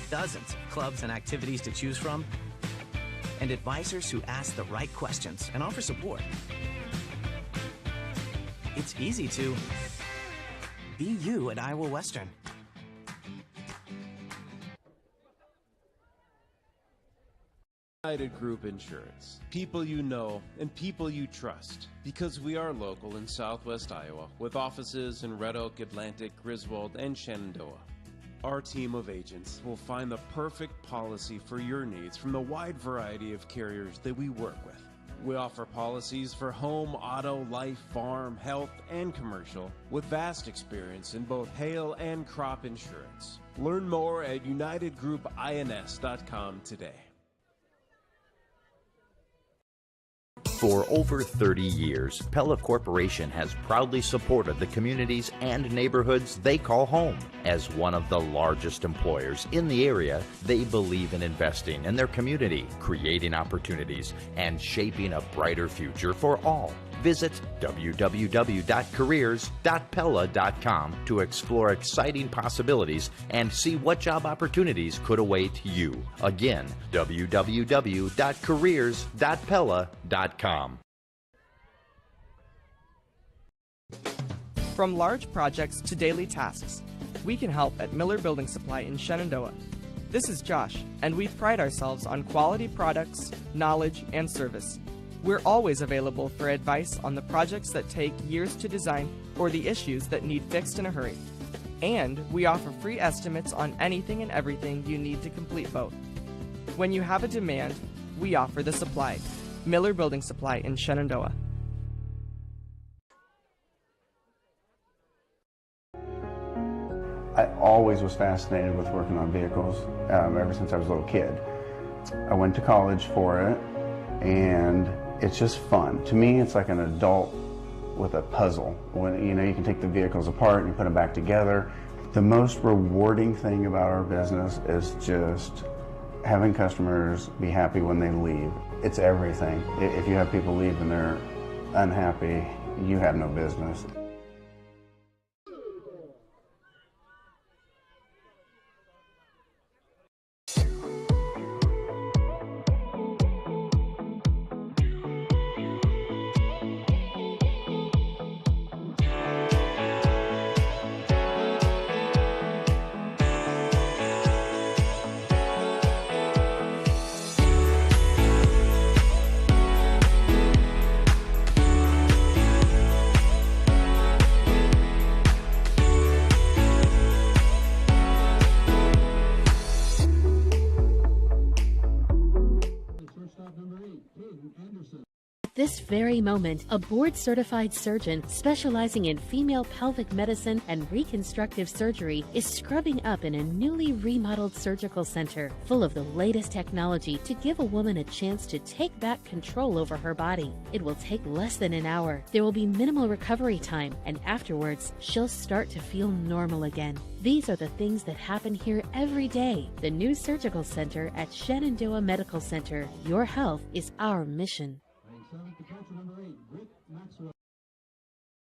dozens of clubs and activities to choose from, and advisors who ask the right questions and offer support. It's easy to be you at Iowa Western. United Group Insurance. People you know and people you trust. Because we are local in Southwest Iowa with offices in Red Oak, Atlantic, Griswold, and Shenandoah. Our team of agents will find the perfect policy for your needs from the wide variety of carriers that we work with. We offer policies for home, auto, life, farm, health, and commercial with vast experience in both hail and crop insurance. Learn more at unitedgroupins.com today. For over 30 years, Pella Corporation has proudly supported the communities and neighborhoods they call home. As one of the largest employers in the area, they believe in investing in their community, creating opportunities, and shaping a brighter future for all. Visit www.careers.pella.com to explore exciting possibilities and see what job opportunities could await you. Again, www.careers.pella.com. From large projects to daily tasks, we can help at Miller Building Supply in Shenandoah. This is Josh, and we pride ourselves on quality products, knowledge, and service. We're always available for advice on the projects that take years to design or the issues that need fixed in a hurry. And we offer free estimates on anything and everything you need to complete both. When you have a demand, we offer the supply. Miller Building Supply in Shenandoah. I always was fascinated with working on vehicles ever since I was a little kid. I went to college for it, and it's just fun. To me, it's like an adult with a puzzle. When you can take the vehicles apart and you put them back together. The most rewarding thing about our business is just having customers be happy when they leave. It's everything. If you have people leave and they're unhappy, you have no business. This very moment, a board-certified surgeon specializing in female pelvic medicine and reconstructive surgery is scrubbing up in a newly remodeled surgical center full of the latest technology to give a woman a chance to take back control over her body. It will take less than an hour. There will be minimal recovery time, and afterwards, she'll start to feel normal again. These are the things that happen here every day. The new surgical center at Shenandoah Medical Center. Your health is our mission.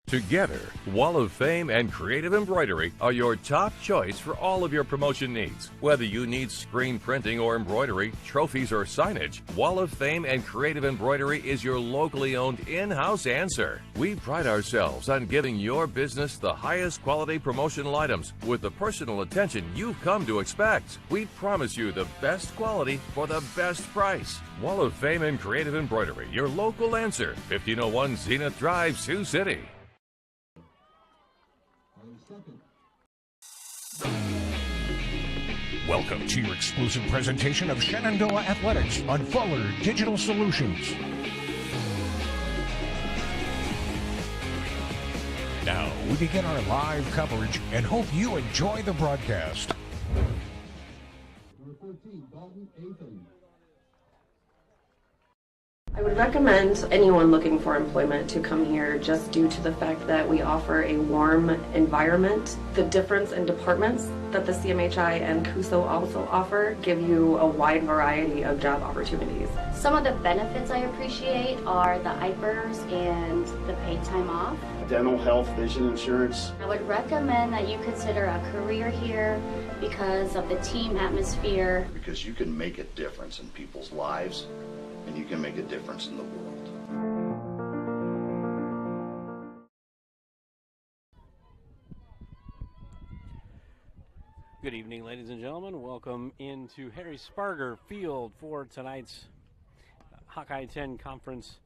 Together, Wall of Fame and Creative Embroidery are your top choice for all of your promotion needs. Whether you need screen printing or embroidery, trophies or signage, Wall of Fame and Creative Embroidery is your locally owned in-house answer. We pride ourselves on giving your business the highest quality promotional items with the personal attention you've come to expect. We promise you the best quality for the best price. Wall of Fame and Creative Embroidery, your local answer. 1501 Zenith Drive, Sioux City. Welcome to your exclusive presentation of Shenandoah Athletics on Fuller Digital Solutions. Now we begin our live coverage and hope you enjoy the broadcast. I would recommend anyone looking for employment to come here just due to the fact that we offer a warm environment. The difference in departments that the CMHI and CUSO also offer give you a wide variety of job opportunities. Some of the benefits I appreciate are the IPERS and the paid time off. Dental, health, vision insurance. I would recommend that you consider a career here because of the team atmosphere. Because you can make a difference in people's lives, and you can make a difference in the world. Good evening, ladies and gentlemen. Welcome into Harry Sparger Field for tonight's Hawkeye 10 Conference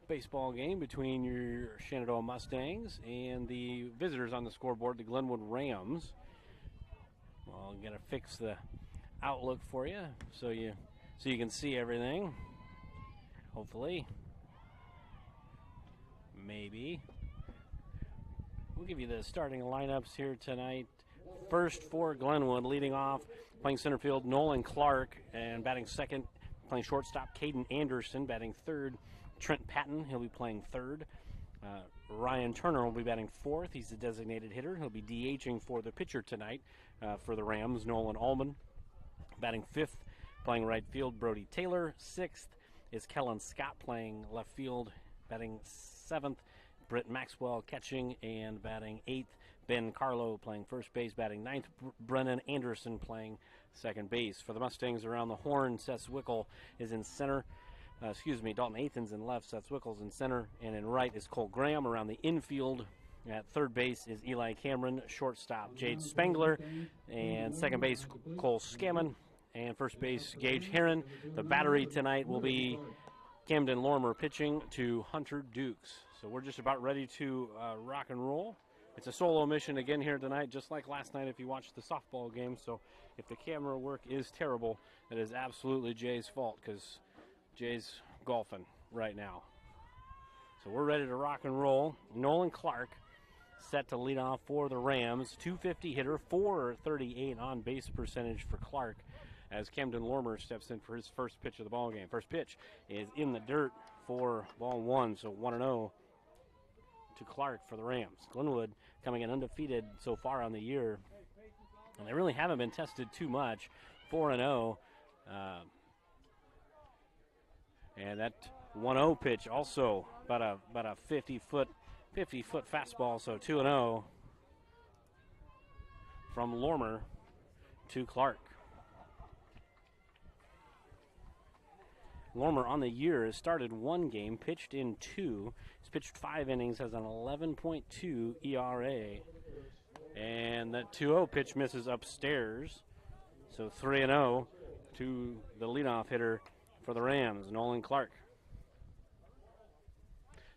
baseball game between your Shenandoah Mustangs and the visitors on the scoreboard, the Glenwood Rams. Well, I'm gonna fix the outlook for you so you can see everything. Hopefully. Maybe. We'll give you the starting lineups here tonight. First for Glenwood, leading off, playing center field, Nolan Clark, and batting second, playing shortstop, Caden Anderson, batting third, Trent Patton, he'll be playing third. Ryan Turner will be batting fourth. He's the designated hitter. He'll be DHing for the pitcher tonight for the Rams, Nolan Allman. Batting fifth, playing right field, Brody Taylor. Sixth is Kellen Scott playing left field. Batting seventh, Britt Maxwell catching, and batting eighth, Ben Carlo playing first base. Batting ninth, Brennan Anderson playing second base. For the Mustangs around the horn, Seth Zwickel is in center. Dalton Athan's in left, Seth Zwickel's in center, and in right is Cole Graham. Around the infield, at third base is Eli Cameron, shortstop Jade Spangler, and second base Cole Scammon, and first base Gage Heron. The battery tonight will be Camden Lormer pitching to Hunter Dukes. So we're just about ready to rock and roll. It's a solo mission again here tonight, just like last night if you watched the softball game. So if the camera work is terrible, it is absolutely Jay's fault because Jay's golfing right now. So we're ready to rock and roll. Nolan Clark set to lead off for the Rams. 250 hitter, 438 on base percentage for Clark as Camden Lormer steps in for his first pitch of the ball game. First pitch is in the dirt for ball one, so 1-0 to Clark for the Rams. Glenwood coming in undefeated so far on the year, and they really haven't been tested too much. 4-0. And that 1-0 pitch also about a 50-foot fastball, so 2-0 from Lormer to Clark. Lormer on the year has started one game, pitched in two. He's pitched 5 innings, has an 11.2 ERA. And that 2-0 pitch misses upstairs. So 3-0 to the leadoff hitter for the Rams, Nolan Clark.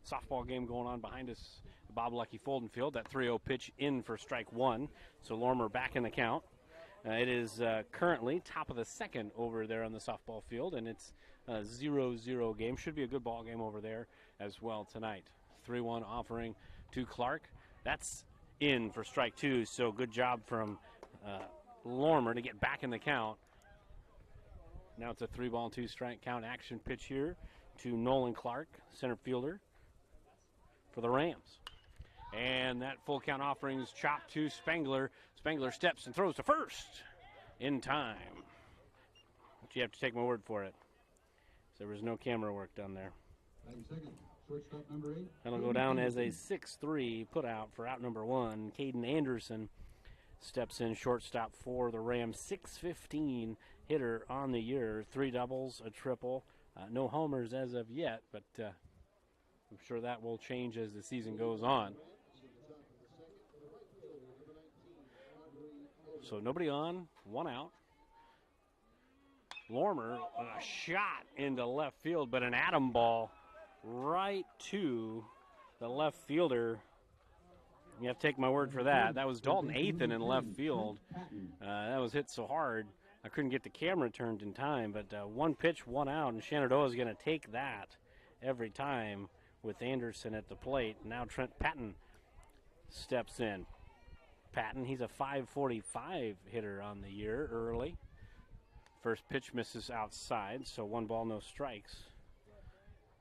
Softball game going on behind us, Bob Lucky Folden Field. That 3-0 pitch in for strike one. So Lormer back in the count. It is currently top of the second over there on the softball field, and it's a 0-0 game. Should be a good ball game over there as well tonight. 3-1 offering to Clark. That's in for strike two, so good job from Lormer to get back in the count. Now it's a 3-ball, 2-strike count action pitch here to Nolan Clark, center fielder for the Rams. And that full count offering is chopped to Spangler. Spangler steps and throws to first in time. But you have to take my word for it. So there was no camera work done there. That'll go down as a 6-3 put out for out number one. Caden Anderson steps in shortstop for the Rams. 615 hitter on the year. 3 doubles, a triple. No homers as of yet, but I'm sure that will change as the season goes on. So nobody on, 1 out. Lormer, a shot into left field, but an atom ball right to the left fielder. You have to take my word for that. That was Dalton Athan in left field. That was hit so hard, I couldn't get the camera turned in time, but 1 pitch, 1 out, and Shenandoah is going to take that every time with Anderson at the plate. Now Trent Patton steps in. Patton, he's a .545 hitter on the year early. First pitch misses outside, so 1 ball, no strikes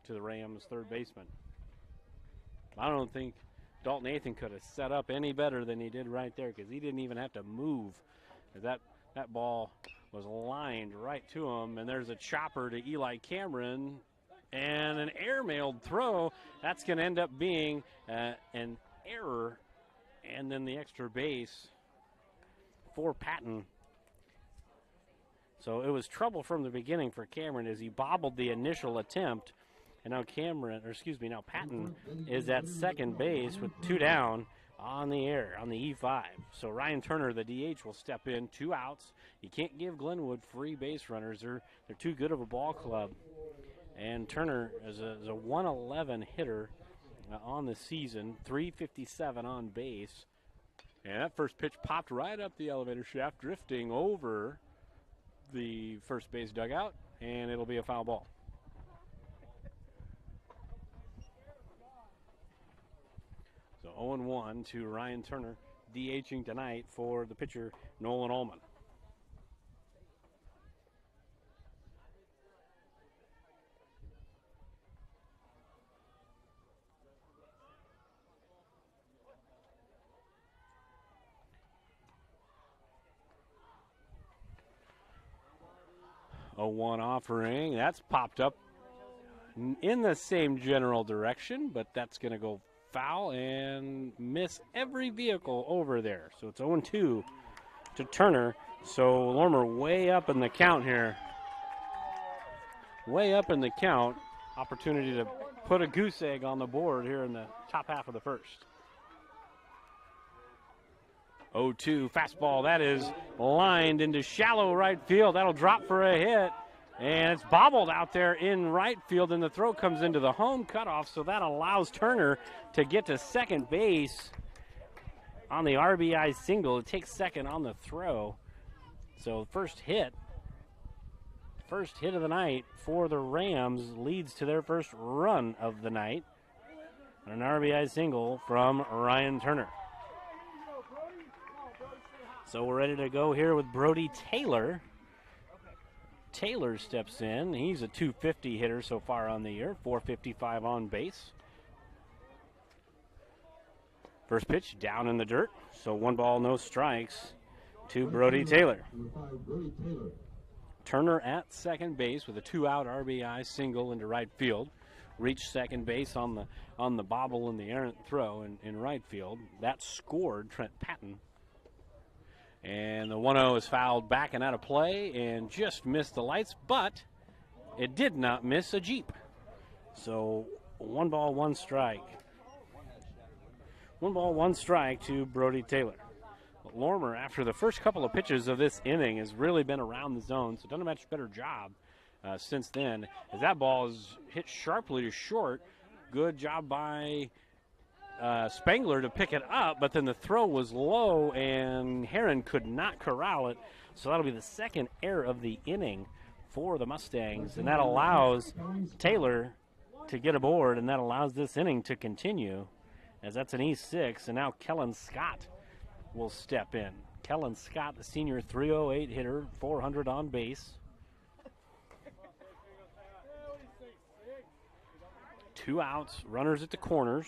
to the Rams' third baseman. I don't think Dalton Nathan could have set up any better than he did right there, because he didn't even have to move. That ball was lined right to him, and there's a chopper to Eli Cameron, and an air-mailed throw. That's going to end up being an error, and then the extra base for Patton. So it was trouble from the beginning for Cameron as he bobbled the initial attempt, and now Patton is at second base with 2 down on the air, on the E5. So Ryan Turner, the DH, will step in, 2 outs. You can't give Glenwood free base runners. They're too good of a ball club. And Turner is a 111 hitter on the season, 357 on base. And that first pitch popped right up the elevator shaft, drifting over the first base dugout, and it'll be a foul ball. So 0-1 to Ryan Turner, DHing tonight for the pitcher, Nolan Ullman. A 1 offering. That's popped up in the same general direction, but that's going to go foul and miss every vehicle over there. So it's 0-2 to Turner. So Lormer way up in the count here. Way up in the count. Opportunity to put a goose egg on the board here in the top half of the first. 0-2 fastball. That is lined into shallow right field. That'll drop for a hit. And it's bobbled out there in right field, and the throw comes into the home cutoff, so that allows Turner to get to second base on the RBI single. It takes second on the throw. So first hit of the night for the Rams leads to their first run of the night. An RBI single from Ryan Turner. So we're ready to go here with Brody Taylor. Taylor steps in. He's a 250 hitter so far on the year, 455 on base. First pitch down in the dirt, so 1 ball, no strikes to Brody Taylor. Turner at second base with a 2-out RBI single into right field. Reached second base on the bobble and the errant throw in right field. That scored Trent Patton. And the 1-0 is fouled back and out of play and just missed the lights, but it did not miss a Jeep. So 1 ball, 1 strike. 1 ball, 1 strike to Brody Taylor. But Lormer, after the first couple of pitches of this inning, has really been around the zone, so done a much better job since then. As that ball is hit sharply to short, good job by Spangler to pick it up, but then the throw was low and Heron could not corral it. So that'll be the second error of the inning for the Mustangs, and that allows Taylor to get aboard, and that allows this inning to continue, as that's an E6, and now Kellen Scott will step in. Kellen Scott, the senior 308 hitter, 400 on base. 2 outs, runners at the corners.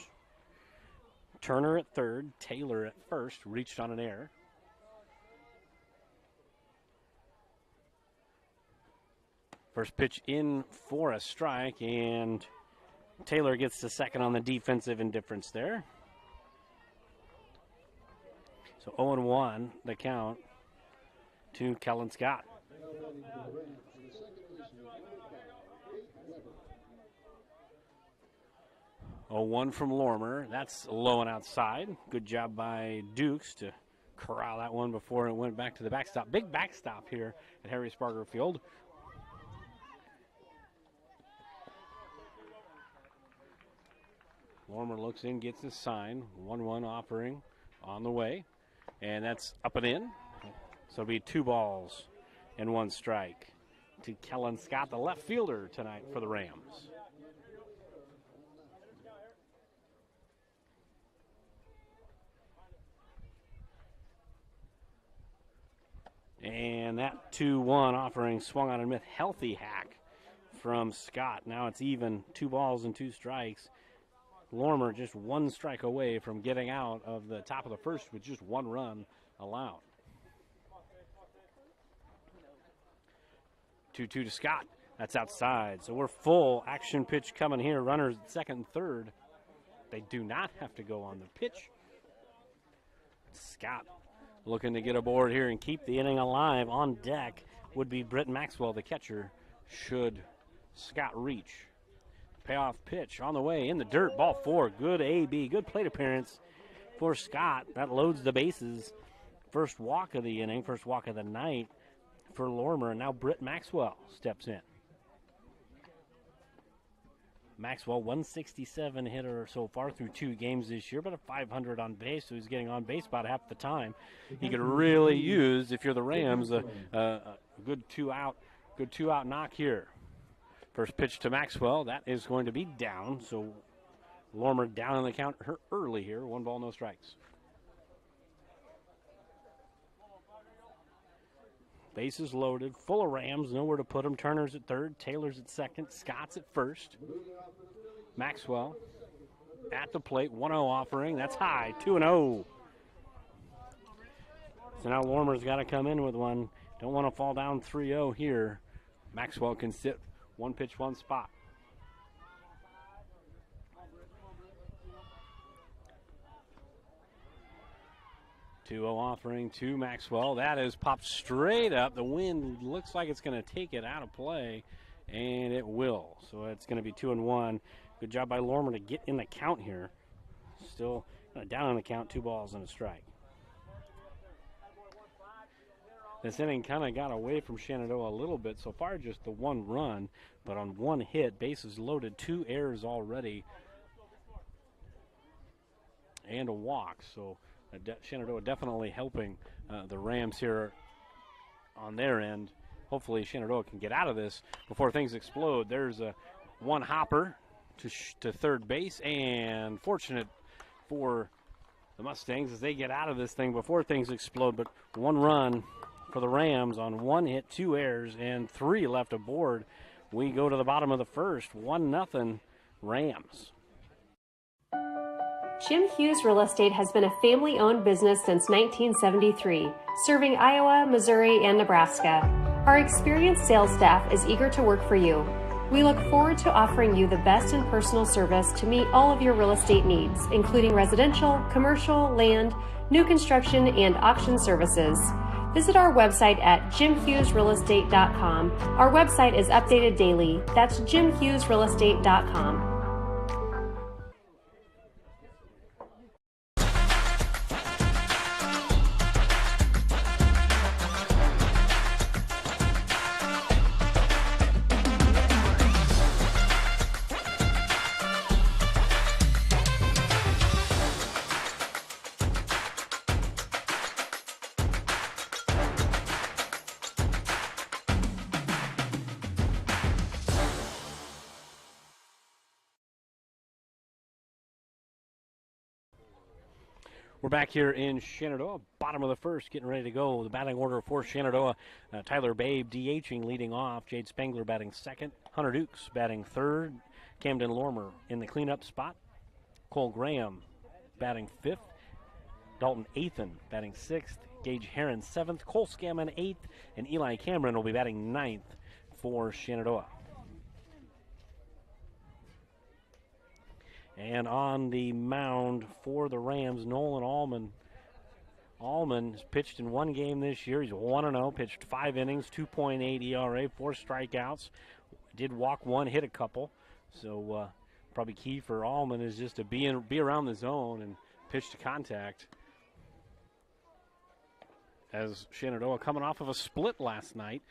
Turner at third, Taylor at first, reached on an error. First pitch in for a strike, and Taylor gets to second on the defensive indifference there. So 0-1 the count to Kellen Scott. A 1 from Lormer. That's low and outside. Good job by Dukes to corral that one before it went back to the backstop. Big backstop here at Harry Sparger Field. Lormer looks in, gets his sign. 1-1 offering on the way. And that's up and in. So it'll be 2 balls and 1 strike to Kellen Scott, the left fielder tonight for the Rams. And that 2-1 offering swung on a healthy hack from Scott. Now it's even, 2 balls and 2 strikes. Lormer just 1 strike away from getting out of the top of the first with just 1 run allowed. 2-2 to Scott. That's outside. So we're full action pitch coming here. Runners at second and third. They do not have to go on the pitch. Scott looking to get aboard here and keep the inning alive. On deck would be Britt Maxwell, the catcher, should Scott reach. Payoff pitch on the way in the dirt. Ball 4. Good AB. Good plate appearance for Scott. That loads the bases. First walk of the inning, first walk of the night for Lormer. And now Britt Maxwell steps in. Maxwell, 167 hitter so far through 2 games this year, but a 500 on base, so he's getting on base about half the time. He could really use, if you're the Rams, a good two-out knock here. First pitch to Maxwell, that is going to be down, so Lormer down in the count early here. 1 ball, no strikes. Bases loaded, full of Rams, nowhere to put them. Turner's at third, Taylor's at second, Scott's at first. Maxwell at the plate, 1-0 offering. That's high, 2-0. So now Lormer's got to come in with one. Don't want to fall down 3-0 here. Maxwell can sit 1 pitch, 1 spot. Offering to Maxwell. That is popped straight up. The wind looks like it's going to take it out of play, and it will. So it's going to be 2-1. Good job by Lormer to get in the count here. Still down in the count, 2 balls and a strike. This inning kind of got away from Shenandoah a little bit. So far, just the 1 run, but on 1 hit, bases loaded, 2 errors already, and a walk. So Shenandoah definitely helping the Rams here on their end. Hopefully Shenandoah can get out of this before things explode. There's a 1 hopper to third base, and fortunate for the Mustangs as they get out of this thing before things explode. But 1 run for the Rams on 1 hit, 2 errors, and 3 left aboard. We go to the bottom of the first, 1-0 Rams. Jim Hughes Real Estate has been a family-owned business since 1973, serving Iowa, Missouri, and Nebraska. Our experienced sales staff is eager to work for you. We look forward to offering you the best in personal service to meet all of your real estate needs, including residential, commercial, land, new construction, and auction services. Visit our website at jimhughesrealestate.com. Our website is updated daily. That's jimhughesrealestate.com. We're back here in Shenandoah, bottom of the first, getting ready to go. The batting order for Shenandoah, Tyler Babe DHing, leading off. Jade Spangler batting second. Hunter Dukes batting third. Camden Lormer in the cleanup spot. Cole Graham batting fifth. Dalton Athan batting sixth. Gage Heron seventh. Cole Scammon eighth. And Eli Cameron will be batting ninth for Shenandoah. And on the mound for the Rams, Nolan Allman. Allman has pitched in 1 game this year. He's 1-0, pitched 5 innings, 2.8 ERA, 4 strikeouts. Did walk 1, hit a couple. So probably key for Allman is just to be around the zone and pitch to contact. As Shenandoah coming off of a split last night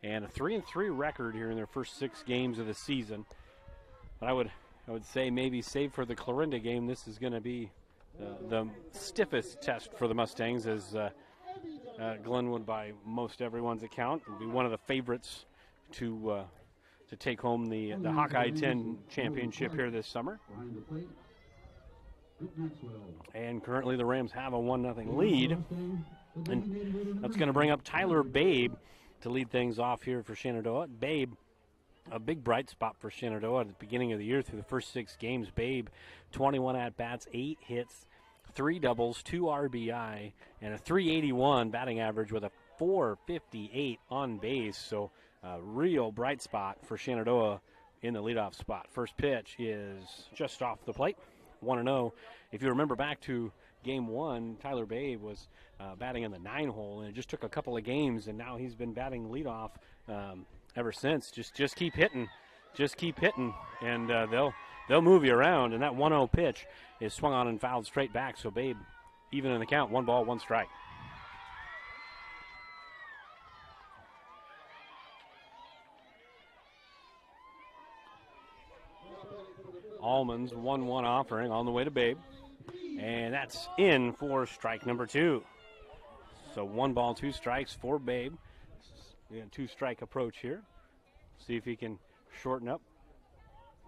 and a 3-3 record here in their first 6 games of the season. But I would say maybe save for the Clarinda game, this is going to be the stiffest test for the Mustangs, as Glenwood, by most everyone's account, will be one of the favorites to take home the Hawkeye 10 championship here this summer. And currently the Rams have a 1-0 lead. And that's going to bring up Tyler Babe to lead things off here for Shenandoah. Babe A big bright spot for Shenandoah at the beginning of the year through the first 6 games. Babe, 21 at-bats, 8 hits, 3 doubles, 2 RBI, and a .381 batting average with a .458 on base. So a real bright spot for Shenandoah in the leadoff spot. First pitch is just off the plate, 1-0. If you remember back to Game 1, Tyler Babe was batting in the 9-hole, and it just took a couple of games, and now he's been batting leadoff ever since. Just keep hitting, and they'll move you around. And that 1-0 pitch is swung on and fouled straight back. So Babe, even in the count, 1 ball, 1 strike. Allman's 1-1 offering on the way to Babe, and that's in for strike number 2. So 1 ball, 2 strikes for Babe. 2-strike approach here. See if he can shorten up,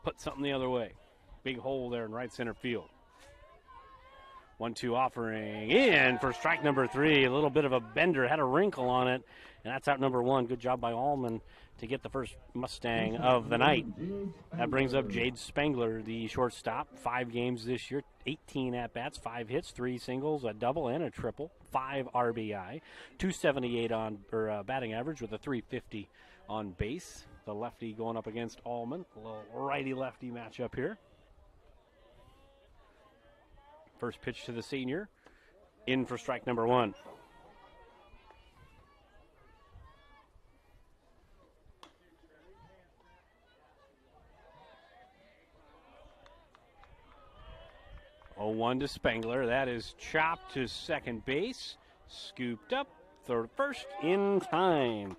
put something the other way. Big hole there in right center field. 1-2 offering in for strike number 3. A little bit of a bender, had a wrinkle on it, and that's out number 1. Good job by Allman to get the first Mustang of the night. That brings up Jade Spangler, the shortstop. 5 games this year, 18 at-bats, 5 hits, 3 singles, a double and a triple, 5 RBI, .278 on batting average with a .350 on base. The lefty going up against Allman. A little righty-lefty matchup here. First pitch to the senior, in for strike number 1. Oh, 1 to Spangler. That is chopped to second base, scooped up, throw to first in time.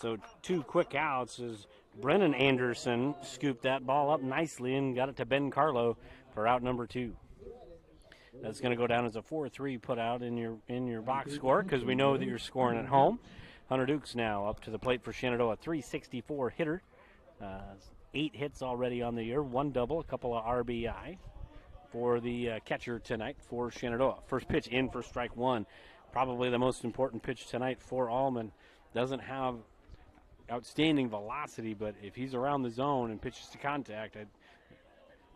So 2 quick outs as Brennan Anderson scooped that ball up nicely and got it to Ben Carlo for out number 2. That's going to go down as a 4-3 put out in your box score, because we know that you're scoring at home. Hunter Dukes now up to the plate for Shenandoah, 364 hitter. 8 hits already on the year, 1 double, a couple of RBI for the catcher tonight for Shenandoah. First pitch in for strike 1. Probably the most important pitch tonight for Allman. Doesn't have outstanding velocity, but if he's around the zone and pitches to contact, it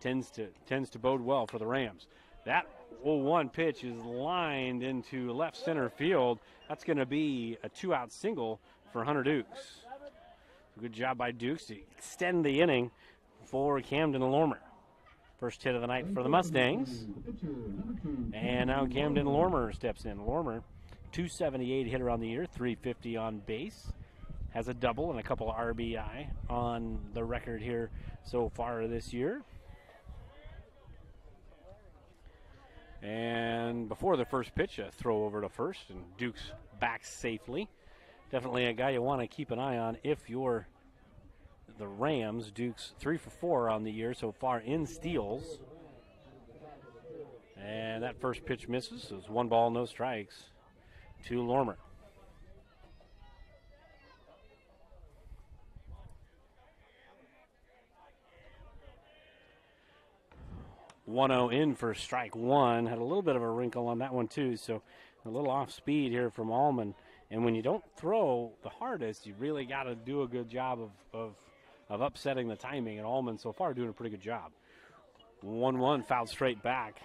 tends to bode well for the Rams. That 0-1 pitch is lined into left center field. That's going to be a 2-out single for Hunter Dukes. Good job by Dukes to extend the inning for Camden Lormer. First hit of the night for the Mustangs. And now Camden Lormer steps in. Lormer, .278 hitter on the year, .350 on base. Has a double and a couple of RBI on the record here so far this year. And before the first pitch, a throw over to first, and Dukes back safely. Definitely a guy you want to keep an eye on if you're the Rams. Dukes 3 for 4 on the year so far in steals. And that first pitch misses. So it's 1 ball, no strikes to Lormer. .10 in for strike 1. Had a little bit of a wrinkle on that one too, so a little off speed here from Allman. And when you don't throw the hardest, you really got to do a good job of upsetting the timing. And Allman so far doing a pretty good job. 1-1 fouled straight back.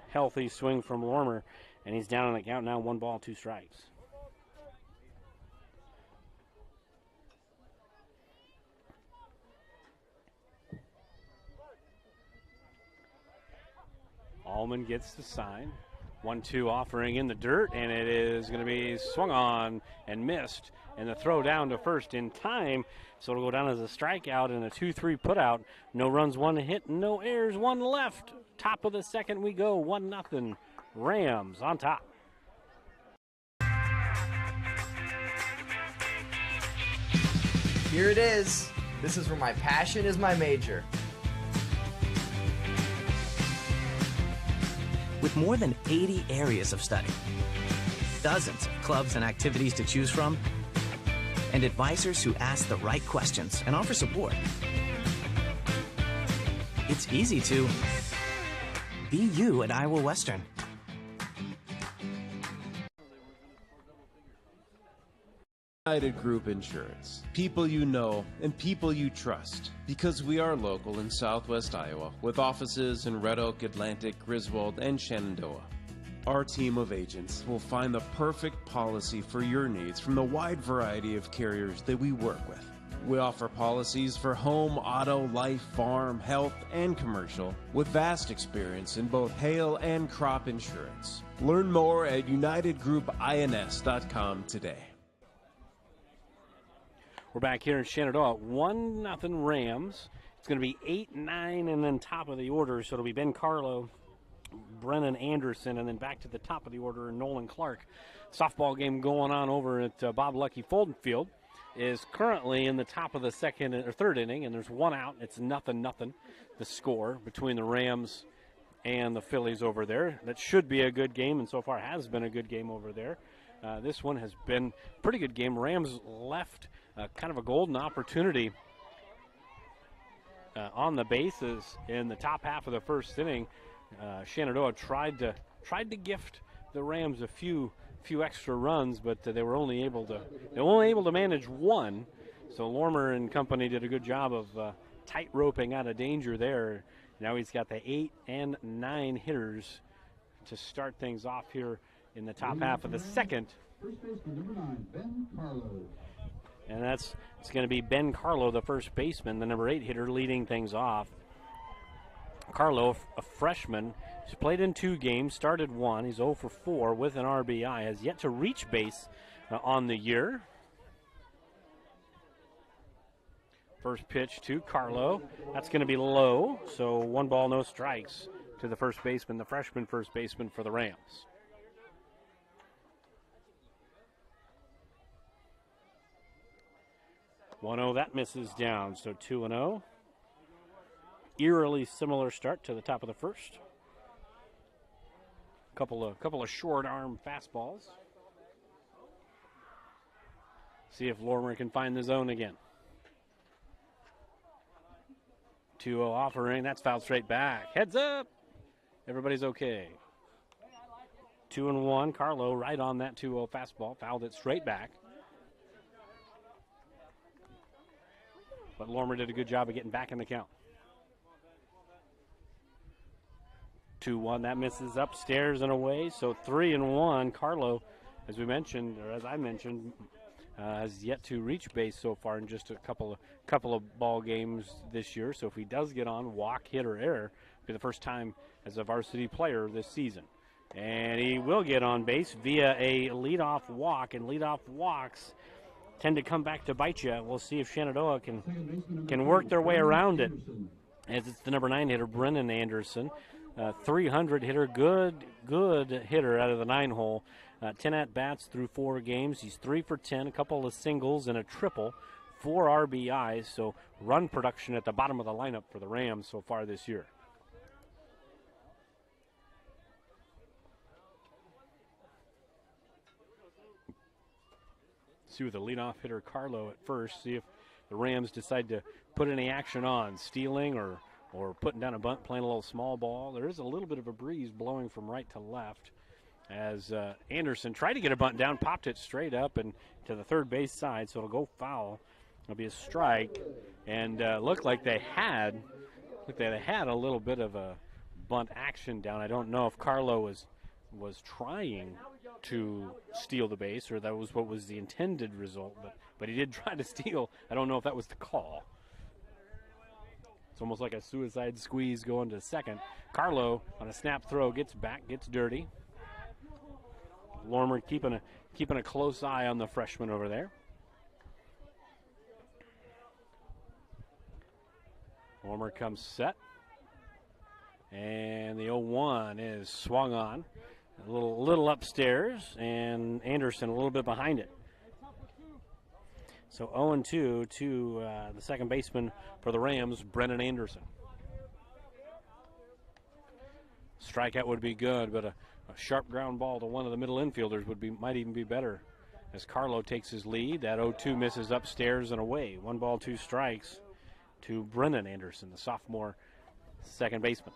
Healthy swing from Lormer, and he's down on the count now. 1 ball, 2 strikes. Allman gets the sign. 1-2 offering in the dirt, and it is going to be swung on and missed. And the throw down to first in time, so it'll go down as a strikeout and a 2-3 putout. No runs, 1 hit, no errors, 1 left. Top of the second we go, 1-0. Rams on top. Here it is. This is where my passion is my major. With more than 80 areas of study, dozens of clubs and activities to choose from, and advisors who ask the right questions and offer support, it's easy to be you at Iowa Western. United Group Insurance. People you know and people you trust. Because we are local in Southwest Iowa with offices in Red Oak, Atlantic, Griswold, and Shenandoah. Our team of agents will find the perfect policy for your needs from the wide variety of carriers that we work with. We offer policies for home, auto, life, farm, health, and commercial with vast experience in both hail and crop insurance. Learn more at UnitedGroupINS.com today. We're back here in Shenandoah, 1-0 Rams. It's going to be 8-9 and then top of the order, so it'll be Ben Carlo, Brennan Anderson, and then back to the top of the order, Nolan Clark. Softball game going on over at Bob Lucky Fulton Field is currently in the top of the third inning, and there's one out. It's 0-0, the score between the Rams and the Phillies over there. That should be a good game, and so far has been a good game over there. This one has been a pretty good game. Rams left kind of a golden opportunity on the bases in the top half of the first inning. Shenandoah tried to gift the Rams a few extra runs, but they were only able to manage one. So Lormer and company did a good job of tight roping out of danger there. Now he's got the 8 and 9 hitters to start things off here in the top half of the second. First baseman number 9, Ben Carlo. And it's going to be Ben Carlo, the first baseman, the number 8 hitter, leading things off. Carlo, a freshman, he's played in 2 games, started 1. He's 0 for 4 with an RBI, has yet to reach base on the year. First pitch to Carlo. That's going to be low, so 1 ball, no strikes to the first baseman, the freshman first baseman for the Rams. (1-0), that misses down, so 2-0. Eerily similar start to the top of the first. Couple of short arm fastballs. See if Lormer can find the zone again. 2-0 offering, that's fouled straight back. Heads up. Everybody's okay. 2-1. Carlo right on that 2-0 fastball, fouled it straight back. But Lormer did a good job of getting back in the count. 2-1, that misses upstairs and away, so 3-1. Carlo, as we mentioned, or as I mentioned, has yet to reach base so far in just a couple of ball games this year. So if he does get on, walk, hit, or error, it'll be the first time as a varsity player this season. And he will get on base via a leadoff walk, and leadoff walks tend to come back to bite you. We'll see if Shenandoah can work their way around it, as it's the number 9 hitter, Brennan Anderson. 300 hitter, good hitter out of the 9-hole. 10 at-bats through 4 games. He's 3 for 10, a couple of singles and a triple, 4 RBIs, so run production at the bottom of the lineup for the Rams so far this year. See with the leadoff hitter Carlo at first, see if the Rams decide to put any action on, stealing or putting down a bunt, playing a little small ball. There is a little bit of a breeze blowing from right to left as Anderson tried to get a bunt down, popped it straight up and to the third base side, so it'll go foul. It'll be a strike, and looked like they had a little bit of a bunt action down. I don't know if Carlo was trying to steal the base or that was what was the intended result, but he did try to steal. I don't know if that was the call. It's almost like a suicide squeeze going to second. Carlo on a snap throw gets back, gets dirty. Lormer keeping a close eye on the freshman over there. Lormer comes set, and the 0-1 is swung on. A little upstairs, and Anderson a little bit behind it. So 0-2 to the second baseman for the Rams, Brennan Anderson. Strikeout would be good, but a sharp ground ball to one of the middle infielders might even be better. As Carlo takes his lead, that 0-2 misses upstairs and away. 1 ball, 2 strikes to Brennan Anderson, the sophomore second baseman.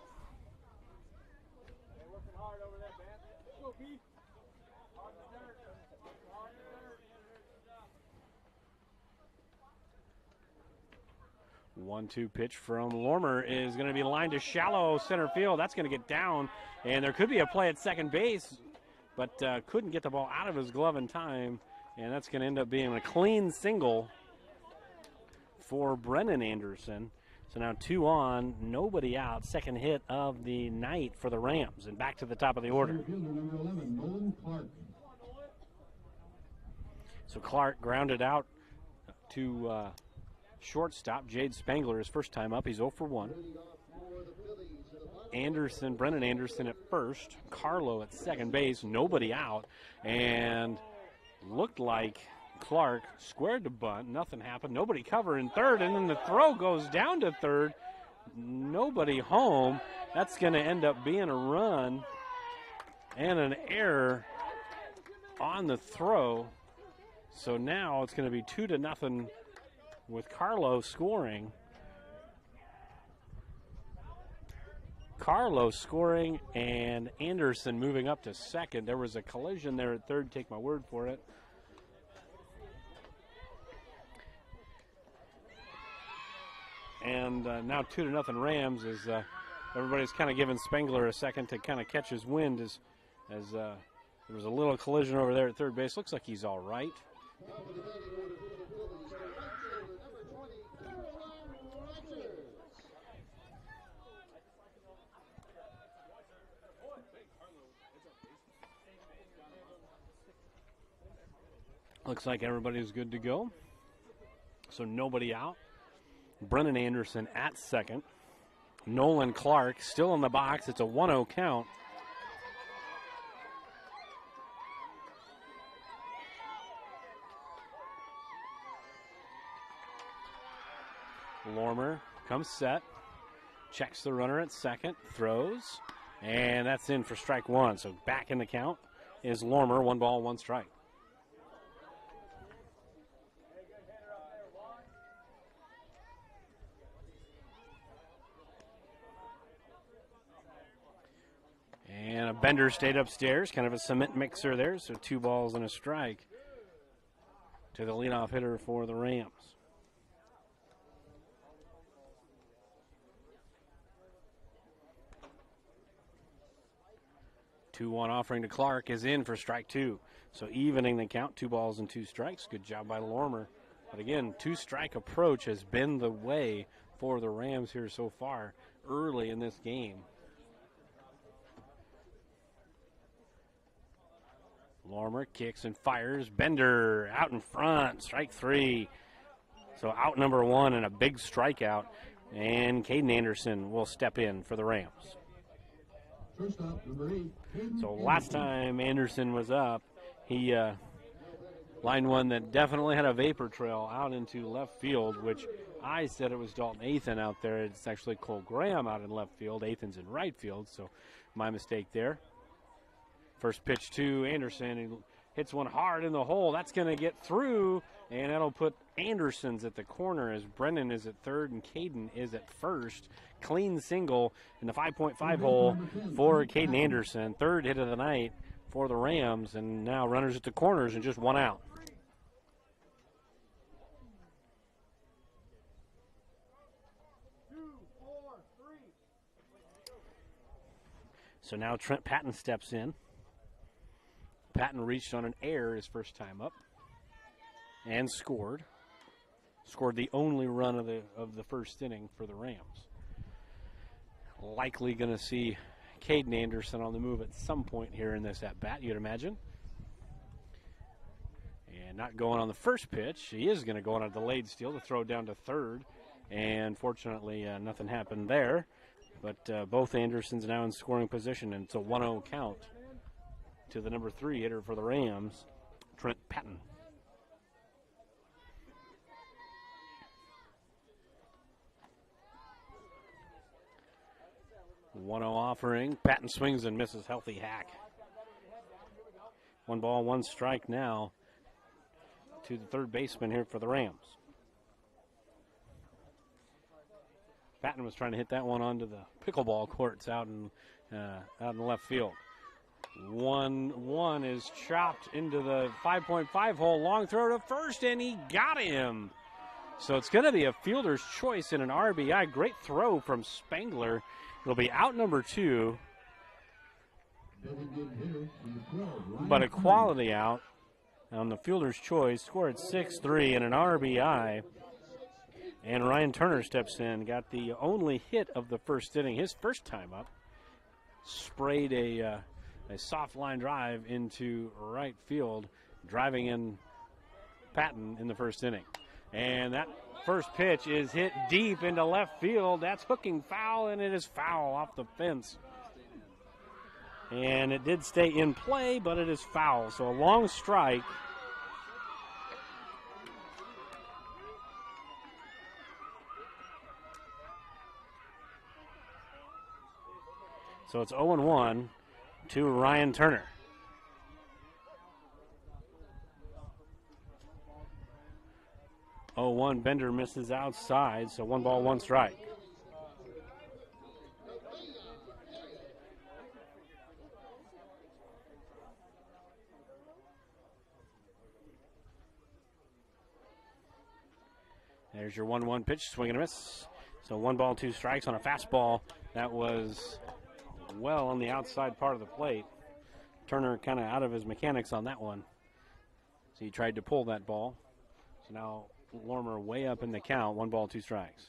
1-2 pitch from Lormer is going to be lined to shallow center field. That's going to get down, and there could be a play at second base, but couldn't get the ball out of his glove in time, and that's going to end up being a clean single for Brennan Anderson. So now 2 on, nobody out. Second hit of the night for the Rams, and back to the top of the order. So Clark grounded out to shortstop. Jade Spangler, his first time up. He's 0 for 1. Brennan Anderson at first. Carlo at second base. Nobody out. And looked like Clark squared the bunt. Nothing happened. Nobody covering third. And then the throw goes down to third. Nobody home. That's going to end up being a run and an error on the throw. So now it's going to be 2-0 with Carlo scoring. Carlo scoring and Anderson moving up to second. There was a collision there at third, take my word for it. And now 2-0 Rams as everybody's kind of giving Spangler a second to kind of catch his wind as there was a little collision over there at third base. Looks like he's all right. Looks like everybody's good to go. So nobody out. Brennan Anderson at second. Nolan Clark still in the box. It's a 1-0 count. Lormer comes set. Checks the runner at second. Throws. And that's in for strike one. So back in the count is Lormer. 1 ball, 1 strike. And a Bender stayed upstairs, kind of a cement mixer there, so 2 balls and a strike to the leadoff hitter for the Rams. Two 2-1 offering to Clark is in for strike 2. So evening the count, 2 balls and 2 strikes. Good job by Lormer. But again, 2-strike approach has been the way for the Rams here so far early in this game. Lormer kicks and fires. Bender out in front, strike 3. So out number 1 and a big strikeout. And Caden Anderson will step in for the Rams. So last time Anderson was up, he lined one that definitely had a vapor trail out into left field, which I said it was Dalton Athan out there. It's actually Cole Graham out in left field. Athan's in right field, so my mistake there. First pitch to Anderson. He hits one hard in the hole. That's going to get through, and that'll put Anderson's at the corner as Brennan is at third and Caden is at first. Clean single in the 5.5 hole for Caden Anderson. Third hit of the night for the Rams, and now runners at the corners and just 1 out. So now Trent Patton steps in. Patton reached on an error his first time up and scored. Scored the only run of the first inning for the Rams. Likely going to see Caden Anderson on the move at some point here in this at-bat, you'd imagine. And not going on the first pitch. He is going to go on a delayed steal to throw down to third. And fortunately, nothing happened there. But both Andersons now in scoring position, and it's a 1-0 count to the number 3 hitter for the Rams, Trent Patton. One 1-0 offering. Patton swings and misses. Healthy hack. 1 ball, 1 strike now to the third baseman here for the Rams. Patton was trying to hit that one onto the pickleball courts out in left field. 1-1 is chopped into the 5.5 hole. Long throw to first, and he got him. So it's going to be a fielder's choice in an RBI. Great throw from Spangler. It'll be out number 2, but a quality out on the fielder's choice. Scored 6-3 and an RBI. And Ryan Turner steps in, got the only hit of the first inning, his first time up. Sprayed a soft line drive into right field, driving in Patton in the first inning. And that first pitch is hit deep into left field. That's hooking foul, and it is foul off the fence. And it did stay in play, but it is foul. So a long strike. So it's 0-1 to Ryan Turner. Oh, 1 Bender misses outside, so 1 ball, 1 strike. There's your 1-1 pitch, swing and a miss. So 1 ball, 2 strikes on a fastball that was well on the outside part of the plate. Turner kind of out of his mechanics on that one. So he tried to pull that ball. So now Lormer way up in the count, 1 ball, 2 strikes.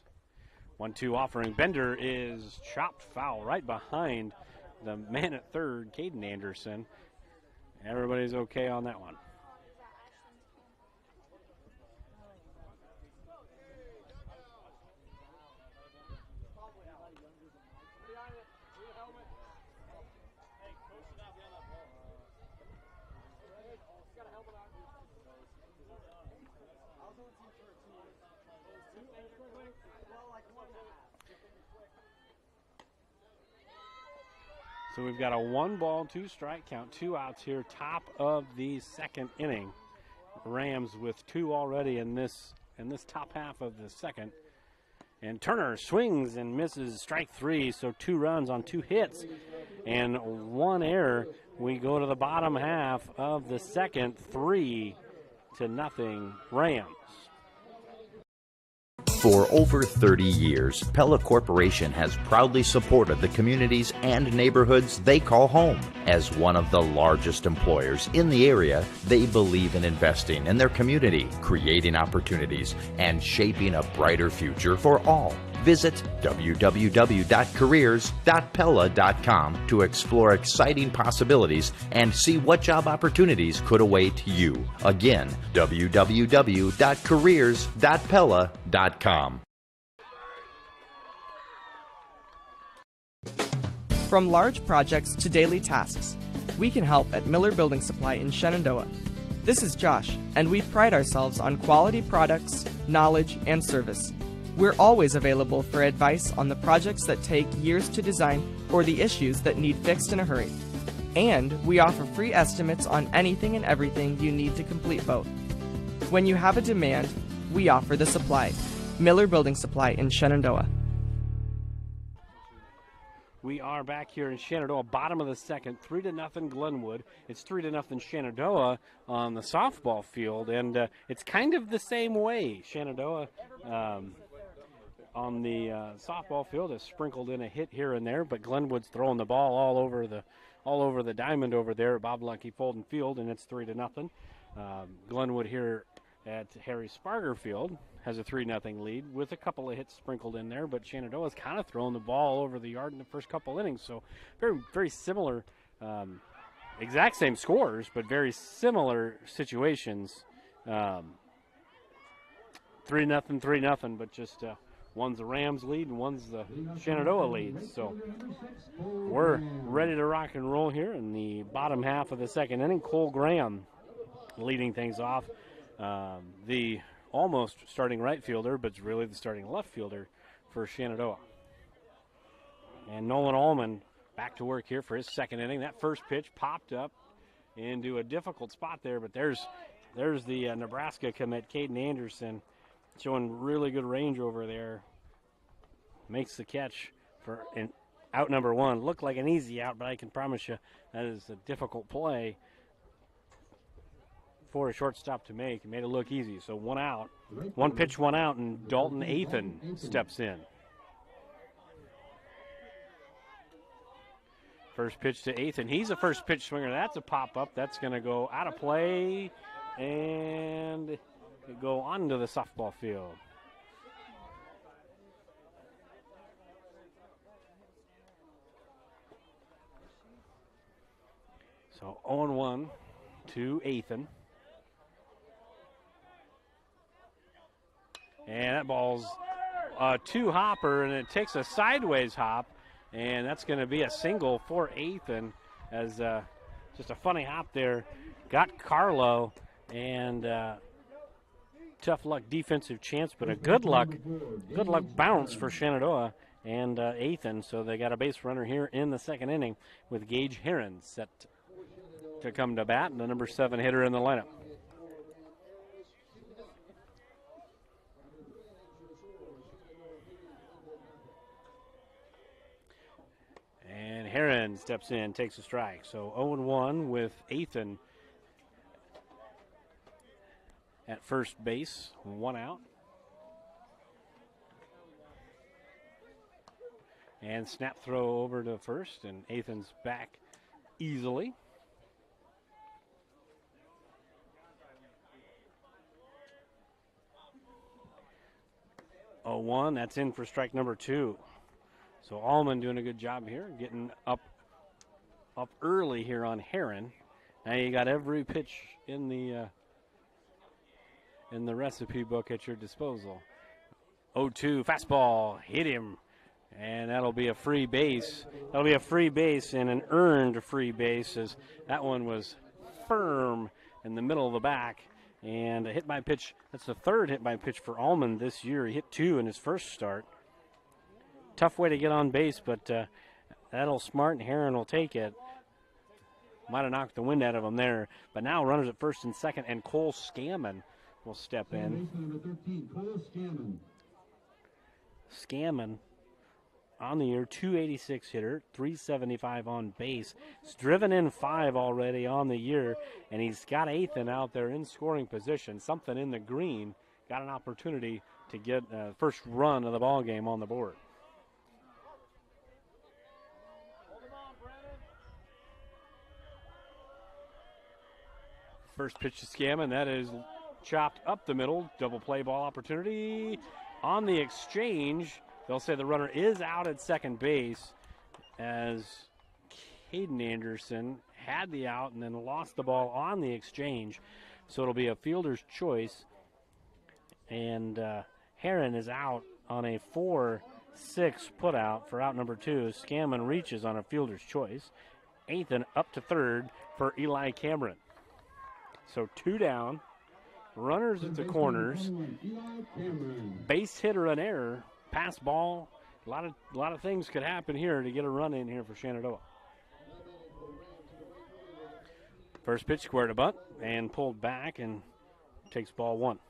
1-2 offering. Bender is chopped foul right behind the man at third, Caden Anderson. Everybody's okay on that one. So we've got a 1 ball, 2 strike count, 2 outs here, top of the second inning. Rams with 2 already in this top half of the second. And Turner swings and misses, strike 3, so 2 runs on 2 hits and 1 error. We go to the bottom half of the second, 3-0 Rams. For over 30 years, Pella Corporation has proudly supported the communities and neighborhoods they call home. As one of the largest employers in the area, they believe in investing in their community, creating opportunities, and shaping a brighter future for all. Visit www.careers.pella.com to explore exciting possibilities and see what job opportunities could await you. Again, www.careers.pella.com. From large projects to daily tasks, we can help at Miller Building Supply in Shenandoah. This is Josh, and we pride ourselves on quality products, knowledge, and service. We're always available for advice on the projects that take years to design or the issues that need fixed in a hurry. And we offer free estimates on anything and everything you need to complete both. When you have a demand, we offer the supply. Miller Building Supply in Shenandoah. We are back here in Shenandoah, bottom of the second, 3-0 Glenwood. It's 3-0 Shenandoah on the softball field, and it's kind of the same way. Shenandoah on the softball field has sprinkled in a hit here and there, but Glenwood's throwing the ball all over the diamond over there at Bob Lucky Fulton Field, and it's 3-0. Glenwood here at Harry Sparger Field has a 3-0 lead with a couple of hits sprinkled in there, but Shenandoah's kind of throwing the ball over the yard in the first couple innings, so very, very similar, exact same scores, but very similar situations. 3-0, but just one's the Rams lead and one's the Shenandoah lead. So we're ready to rock and roll here in the bottom half of the second inning. Cole Graham leading things off. The almost starting right fielder, but it's really the starting left fielder for Shenandoah. And Nolan Allman back to work here for his second inning. That first pitch popped up into a difficult spot there, but there's the Nebraska commit, Caden Anderson, showing really good range over there. Makes the catch for out number 1. Looked like an easy out, but I can promise you that is a difficult play for a shortstop to make and made it look easy. So 1 out. 1 pitch, 1 out, and Dalton Athan steps in. First pitch to Athan. He's a first pitch swinger. That's a pop-up. That's going to go out of play and go onto the softball field. So 0-1 to Athan. And that ball's a 2-hopper, and it takes a sideways hop, and that's going to be a single for Athan, as just a funny hop there. Got Carlo, and tough luck defensive chance, but a good luck bounce for Shenandoah and Athan. So they got a base runner here in the second inning with Gage Heron set to come to bat, and the number 7 hitter in the lineup. And Heron steps in, takes a strike. So 0-1 with Athan at first base, 1 out. And snap throw over to first, and Athan's back easily. 0-1, that's in for strike number 2. So Allman doing a good job here, getting up early here on Heron. Now you got every pitch in the recipe book at your disposal. 0-2, fastball, hit him, and that'll be a free base. That'll be a free base and an earned free base, as that one was firm in the middle of the back. And a hit by pitch, that's the 3rd hit by pitch for Allman this year. He hit 2 in his first start. Tough way to get on base, but that'll smart, and Heron will take it. Might have knocked the wind out of him there. But now runners at first and second, and Cole Scammon will step in. Scammon on the year, 286 hitter, 375 on base. He's driven in 5 already on the year, and he's got Athan out there in scoring position. Something in the green, got an opportunity to get first run of the ball game on the board. First pitch to Scammon, that is chopped up the middle. Double play ball opportunity on the exchange. They'll say the runner is out at second base, as Caden Anderson had the out and then lost the ball on the exchange. So it'll be a fielder's choice. And Heron is out on a 4-6 putout for out number 2. Scammon reaches on a fielder's choice. Athan up to third for Eli Cameron. So 2 down. Runners at the corners. Base hit or an error. Pass ball. A lot of things could happen here to get a run in here for Shenandoah. First pitch square to bunt and pulled back and takes ball 1.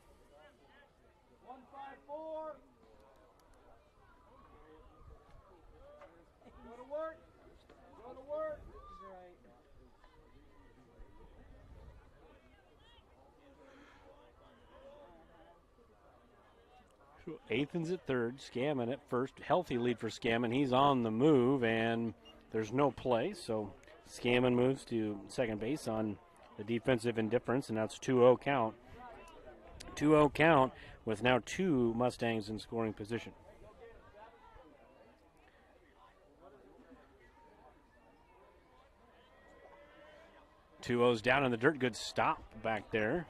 Athan's at third, Scammon at first. Healthy lead for Scammon. He's on the move, and there's no play, so Scammon moves to second base on the defensive indifference, and that's 2-0 count. 2-0 count with now 2 Mustangs in scoring position. Two O's down in the dirt. Good stop back there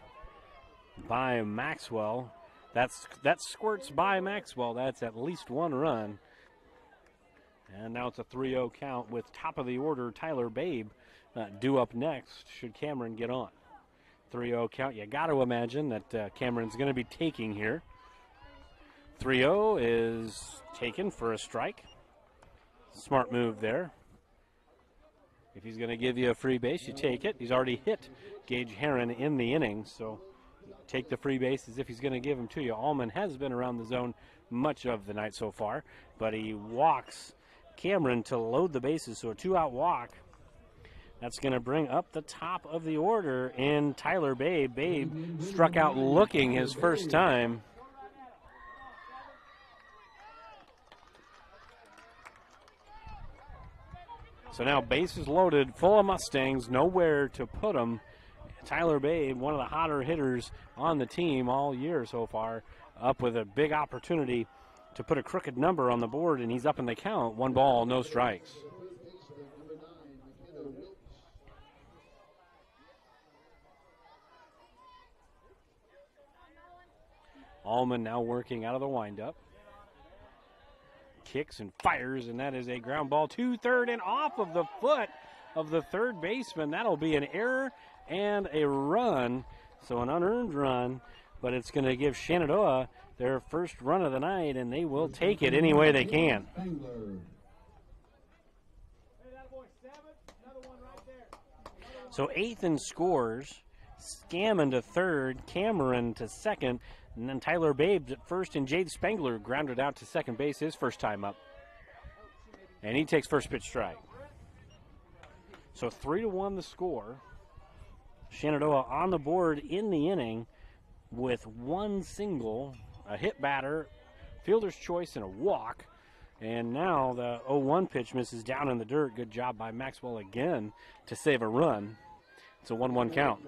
by Maxwell. That squirts by Maxwell. That's at least 1 run. And now it's a 3-0 count with top of the order Tyler Babe due up next should Cameron get on. 3-0 count. You got to imagine that Cameron's going to be taking here. 3-0 is taken for a strike. Smart move there. If he's going to give you a free base, you take it. He's already hit Gage Heron in the inning, so take the free base as if he's going to give them to you. Allman has been around the zone much of the night so far, but he walks Cameron to load the bases, so a 2-out walk That's going to bring up the top of the order in Tyler Babe. Babe struck out looking his first time. So now bases loaded, full of Mustangs, nowhere to put them. Tyler Babe, one of the hotter hitters on the team all year so far, up with a big opportunity to put a crooked number on the board, and he's up in the count. 1 ball, no strikes. Allman now working out of the windup. Kicks and fires, and that is a ground ball to third and off of the foot of the third baseman. That'll be an error and a run, so an unearned run, but it's going to give Shenandoah their first run of the night, and they will take it any way they can. So Athan scores, Scammon to third, Cameron to second, and then Tyler Babe at first, and Jade Spangler grounded out to second base his first time up. And he takes first pitch strike. So 3-1 the score. Shenandoah on the board in the inning with 1 single, a hit batter, fielder's choice, and a walk. And now the 0-1 pitch misses down in the dirt. Good job by Maxwell again to save a run. It's a 1-1 count.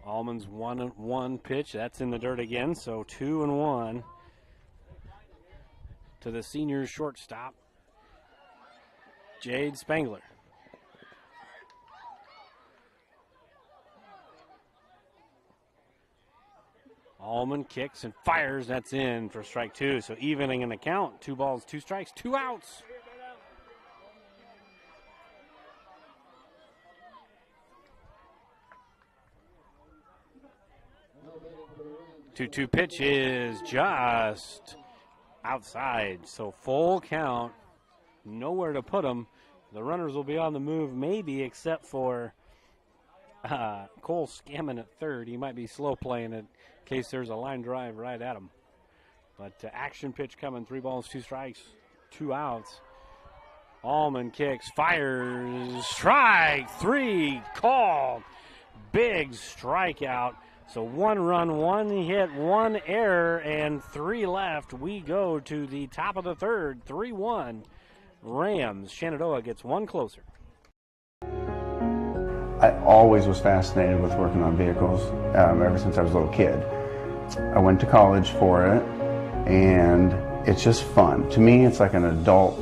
Allman's 1-1 pitch. That's in the dirt again, so 2-1 to the senior shortstop, Jade Spangler. Allman kicks and fires. That's in for strike 2. So evening in the count. 2 balls, 2 strikes, 2 outs. Two pitch is just outside. So full count. Nowhere to put them. The runners will be on the move, maybe, except for Cole Scammon at third. He might be slow playing it in case there's a line drive right at him. But action pitch coming. 3 balls, 2 strikes, 2 outs. Allman kicks, fires, strike 3 called. Big strikeout. So 1 run, 1 hit, 1 error, and 3 left. We go to the top of the third, 3-1. Rams. Shenandoah gets 1 closer. I always was fascinated with working on vehicles ever since I was a little kid. I went to college for it, and it's just fun. To me, it's like an adult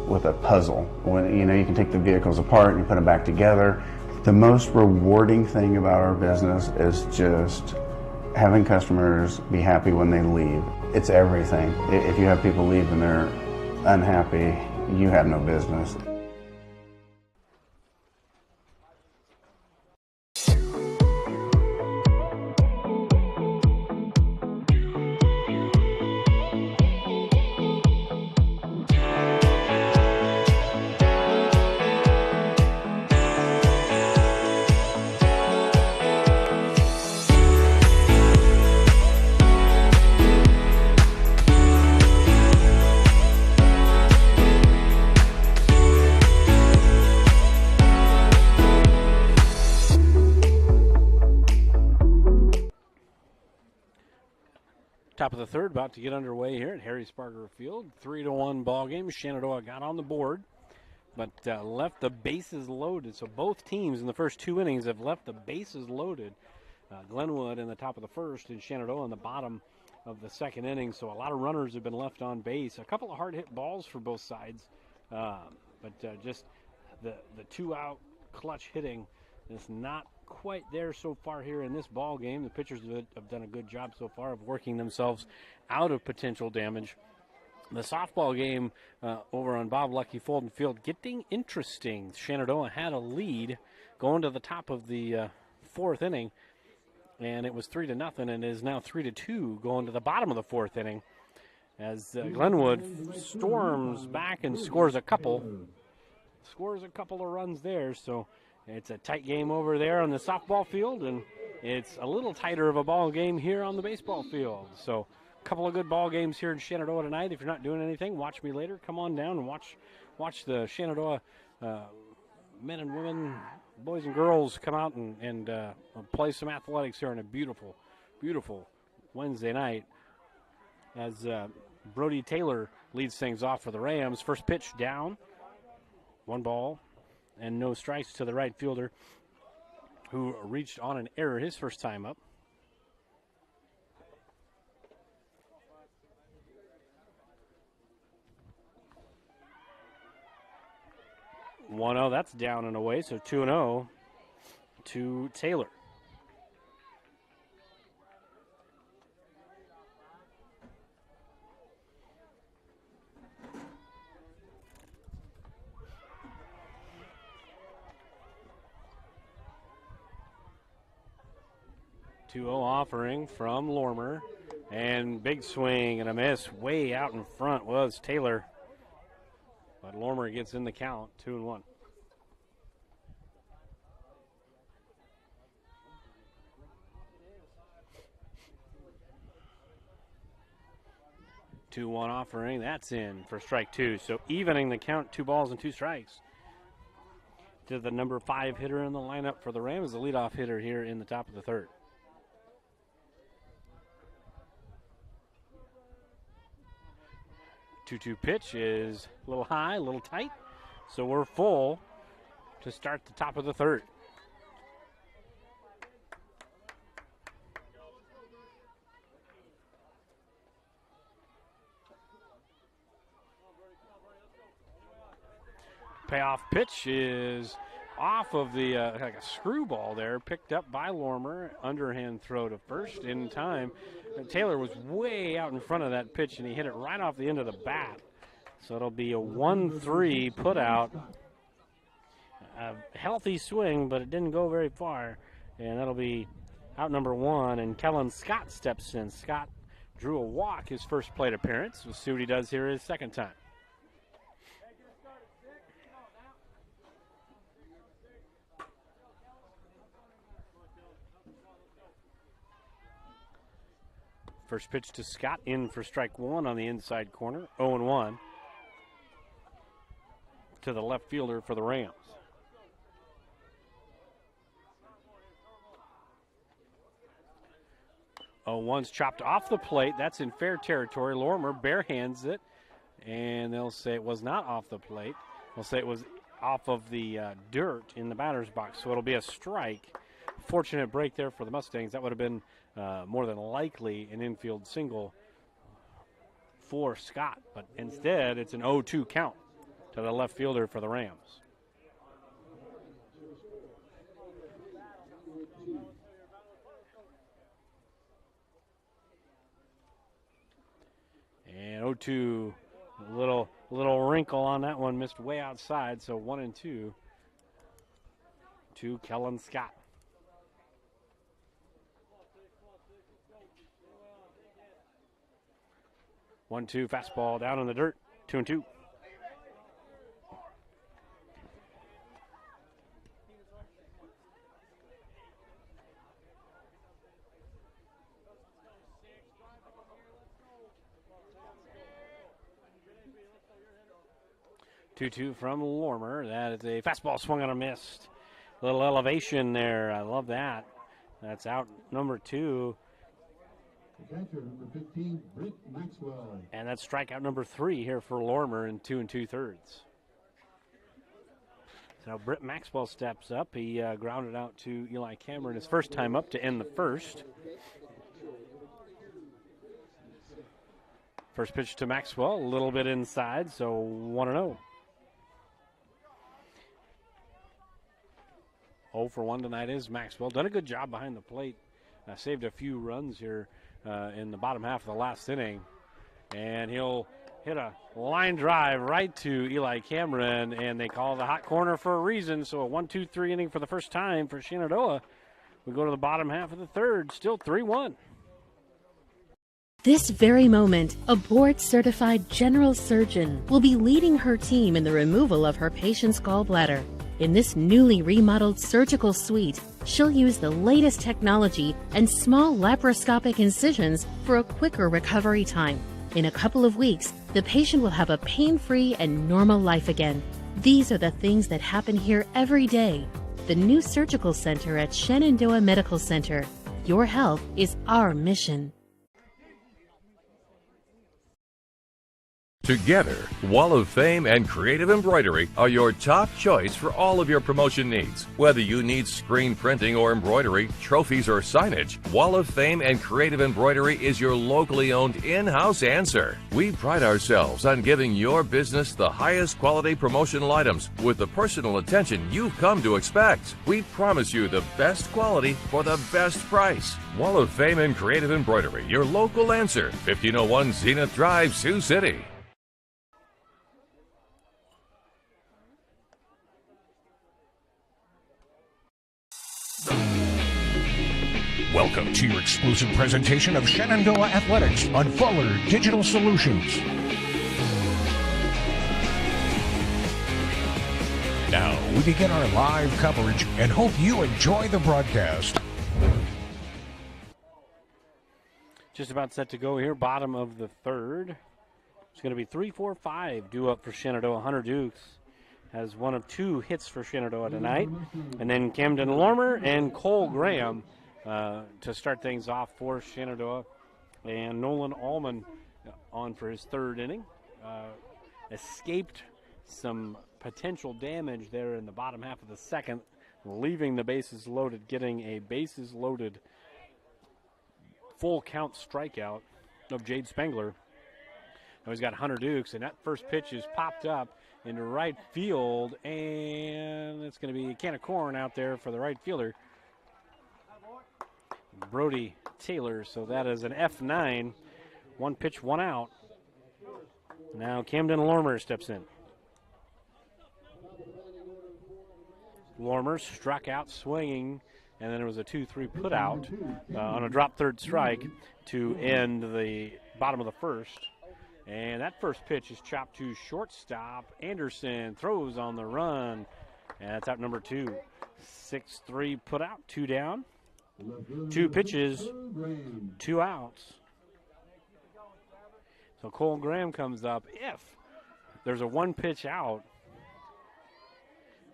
with a puzzle. When you can take the vehicles apart and you put them back together. The most rewarding thing about our business is just having customers be happy when they leave. It's everything. If you have people leave and they're unhappy, you have no business. Top of the third, about to get underway here at Harry Sparger Field. 3-1 ball game. Shenandoah got on the board, but left the bases loaded. So both teams in the first 2 innings have left the bases loaded. Glenwood in the top of the first and Shenandoah in the bottom of the second inning. So a lot of runners have been left on base. A couple of hard hit balls for both sides, but just the 2-out clutch hitting is not quite there so far here in this ball game. The pitchers have done a good job so far of working themselves out of potential damage. The softball game over on Bob Lucky Fulton Field getting interesting. Shenandoah had a lead going to the top of the 4th inning, and it was 3-0, and is now 3-2 going to the bottom of the 4th inning as Glenwood storms back and scores a couple of runs there. So it's a tight game over there on the softball field, and it's a little tighter of a ball game here on the baseball field. So couple of good ball games here in Shenandoah tonight. If you're not doing anything, watch me later. Come on down and watch the Shenandoah men and women, boys and girls come out and play some athletics here on a beautiful, beautiful Wednesday night as Brody Taylor leads things off for the Rams. First pitch down, 1 ball and no strikes to the right fielder who reached on an error his first time up. One-0, that's down and away, so 2-0 to Taylor. Offering from Lormer, and big swing and a miss. Way out in front was Taylor, but Lormer gets in the count, 2-1. Offering, that's in for strike 2. So evening the count, 2 balls and 2 strikes. To the number 5 hitter in the lineup for the Rams, the leadoff hitter here in the top of the 3rd. 2-2 pitch is a little high, a little tight. So we're full to start the top of the 3rd. Payoff pitch is off of the like a screwball there, picked up by Lormer. Underhand throw to first in time. Taylor was way out in front of that pitch, and he hit it right off the end of the bat. So it'll be a 1-3 put out. A healthy swing, but it didn't go very far. And that'll be out number 1, and Kellen Scott steps in. Scott drew a walk his first plate appearance. We'll see what he does here his second time. First pitch to Scott, in for strike 1 on the inside corner, 0-1 to the left fielder for the Rams. One's chopped off the plate. That's in fair territory. Lormer barehands it, and they'll say it was not off the plate. They'll say it was off of the dirt in the batter's box, so it'll be a strike. Fortunate break there for the Mustangs. That would have been more than likely an infield single for Scott, but instead it's an 0-2 count to the left fielder for the Rams. And 0-2, a little wrinkle on that one, missed way outside, so 1-2 to Kellen Scott. 1-2 fastball down in the dirt, 2-2. Two from Lormer. That is a fastball swung on a missed. Little elevation there. I love that. That's out number 2. Catcher number 15, Britt Maxwell. And that's strikeout number 3 here for Lormer in 2 2/3. So Britt Maxwell steps up. He grounded out to Eli Cameron his first time up to end the first. First pitch to Maxwell, a little bit inside, so 1-0. 0 for 1 tonight is Maxwell. Done a good job behind the plate. Saved a few runs here in the bottom half of the last inning. And he'll hit a line drive right to Eli Cameron, and they call the hot corner for a reason. So a 1-2-3 inning for the first time for Shenandoah. We go to the bottom half of the 3rd, still 3-1. This very moment, a board-certified general surgeon will be leading her team in the removal of her patient's gallbladder. In this newly remodeled surgical suite, She'll use the latest technology and small laparoscopic incisions for a quicker recovery time. In a couple of weeks, the patient will have a pain-free and normal life again. These are the things that happen here every day. The new surgical center at Shenandoah Medical Center. Your health is our mission. Together, Wall of Fame and Creative Embroidery are your top choice for all of your promotion needs. Whether you need screen printing or embroidery, trophies or signage, Wall of Fame and Creative Embroidery is your locally owned in-house answer. We pride ourselves on giving your business the highest quality promotional items with the personal attention you've come to expect. We promise you the best quality for the best price. Wall of Fame and Creative Embroidery, your local answer. 1501 Zenith Drive, Sioux City. Welcome to your exclusive presentation of Shenandoah Athletics on Fuller Digital Solutions. Now we begin our live coverage and hope you enjoy the broadcast. Just about set to go here, bottom of the third. It's going to be 3-4-5 due up for Shenandoah. Hunter Dukes has one of two hits for Shenandoah tonight. And then Camden Lormer and Cole Graham to start things off for Shenandoah. And Nolan Allman on for his third inning. Escaped some potential damage there in the bottom half of the second, leaving the bases loaded, getting a bases loaded full count strikeout of Jade Spengler. Now he's got Hunter Dukes, and that first pitch is popped up into right field, and it's going to be a can of corn out there for the right fielder, Brody Taylor. So that is an F9. One pitch, one out. Now Camden Lormer steps in. Lormer struck out swinging, and then there was a 2-3 put out on a drop third strike to end the bottom of the first. And that first pitch is chopped to shortstop. Anderson throws on the run, and that's out number 2. 6-3 put out, 2 down. 2 pitches, 2 outs. So Cole Graham comes up. If there's a 1 pitch out,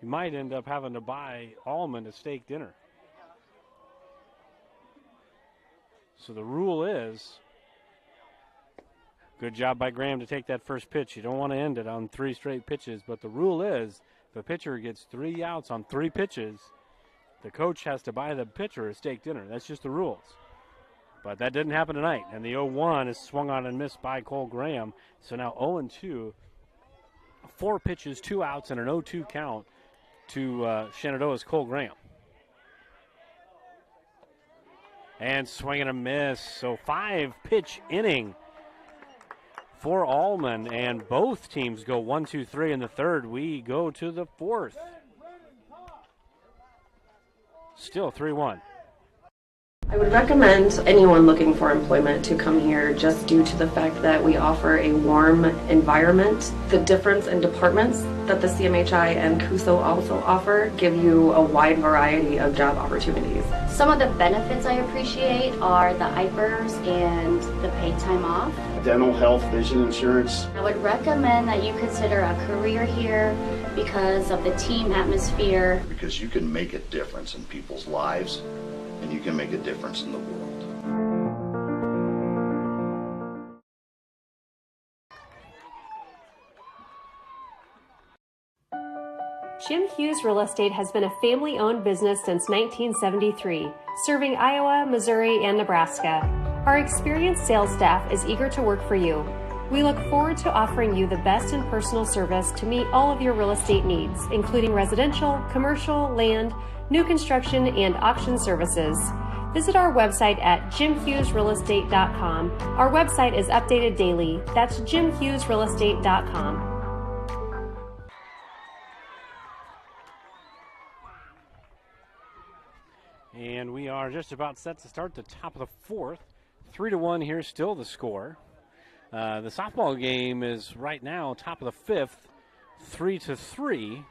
you might end up having to buy Allman a steak dinner. So the rule is, good job by Graham to take that first pitch. You don't want to end it on 3 straight pitches, but the rule is if a pitcher gets 3 outs on 3 pitches, the coach has to buy the pitcher a steak dinner. That's just the rules. But that didn't happen tonight, and the 0-1 is swung on and missed by Cole Graham. So now 0-2, 4 pitches, 2 outs, and an 0-2 count to Shenandoah's Cole Graham. And swing and a miss. So 5-pitch inning for Allman, and both teams go 1-2-3 in the third. We go to the fourth. Still 3-1. I would recommend anyone looking for employment to come here just due to the fact that we offer a warm environment. The difference in departments that the CMHI and CUSO also offer give you a wide variety of job opportunities. Some of the benefits I appreciate are the IPERS and the paid time off. Dental, health, vision insurance. I would recommend that you consider a career here because of the team atmosphere. Because you can make a difference in people's lives, and you can make a difference in the world. Jim Hughes Real Estate has been a family-owned business since 1973, serving Iowa, Missouri, and Nebraska. Our experienced sales staff is eager to work for you. We look forward to offering you the best in personal service to meet all of your real estate needs, including residential, commercial, land, new construction, and auction services. Visit our website at jimhughesrealestate.com. Our website is updated daily. That's jimhughesrealestate.com. And we are just about set to start the top of the fourth. 3-1 here, still the score. The softball game is right now top of the fifth, 3-3.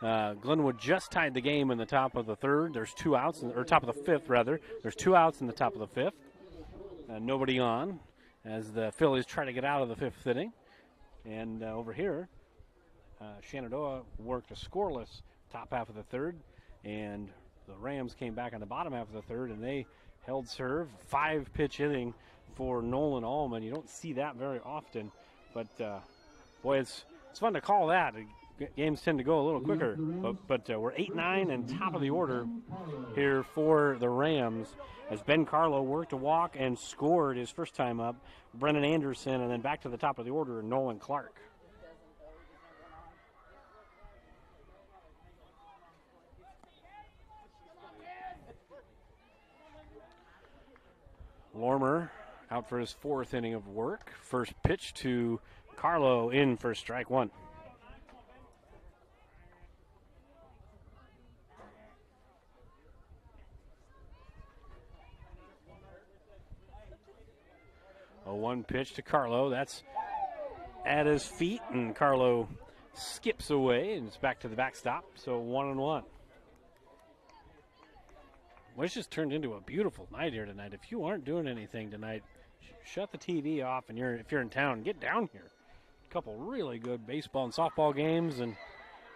Glenwood just tied the game in the top of the third. There's 2 outs, or top of the fifth, rather. There's 2 outs in the top of the fifth. Nobody on as the Phillies try to get out of the fifth inning. And over here, Shenandoah worked a scoreless top half of the third, and the Rams came back on the bottom half of the third, and they held serve. 5-pitch inning for Nolan Allman. You don't see that very often, but boy, it's fun to call that. Games tend to go a little quicker, but we're 8-9 and top of the order here for the Rams as Ben Carlo worked a walk and scored his first time up. Brennan Anderson, and then back to the top of the order, Nolan Clark. Lormer out for his 4th inning of work. First pitch to Carlo in for strike 1. A 1 pitch to Carlo. That's at his feet, and Carlo skips away, and it's back to the backstop. So 1-1. Well, it's just turned into a beautiful night here tonight. If you aren't doing anything tonight, shut the TV off, and if you're in town, get down here. A couple really good baseball and softball games,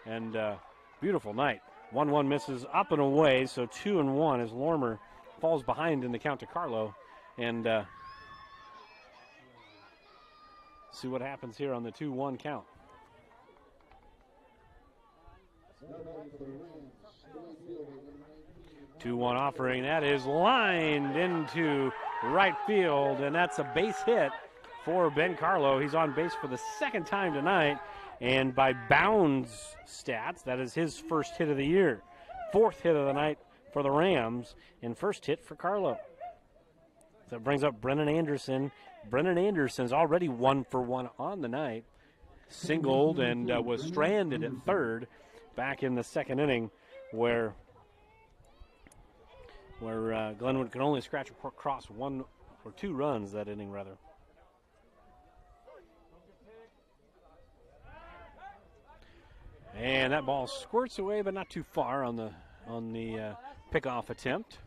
and beautiful night. 1-1 misses up and away, so 2-1 as Lormer falls behind in the count to Carlo, and see what happens here on the 2-1 count. 2-1 offering. That is lined into right field, and that's a base hit for Ben Carlo. He's on base for the 2nd time tonight, and by Bounds stats, that is his first hit of the year. 4th hit of the night for the Rams, and first hit for Carlo. So it brings up Brennan Anderson. Brennan Anderson's already 1 for 1 on the night. Singled and was stranded at third back in the 2nd inning where Glenwood could only scratch across 1 or 2 runs that inning, rather. And that ball squirts away, but not too far on the pickoff attempt.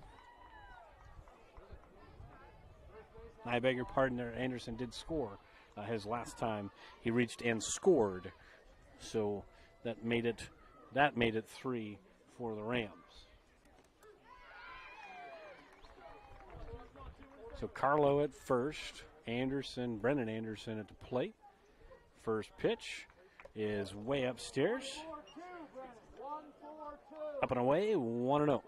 I beg your pardon there, Anderson did score his last time he reached and scored. So that made it 3 for the Rams. So Carlo at first, Brennan Anderson at the plate. First pitch is way upstairs. Up and away, 1-0.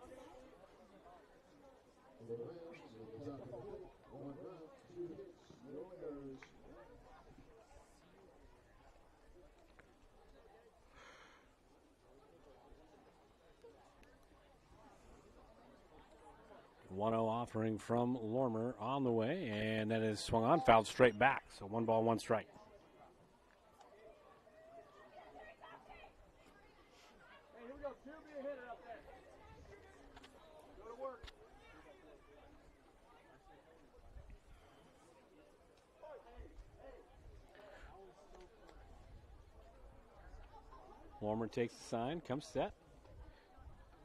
Offering from Lormer on the way, and that is swung on, fouled straight back. So 1 ball, 1 strike. Hey, here we go. Be a hitter up there. Go to work. Lormer takes the sign, comes set,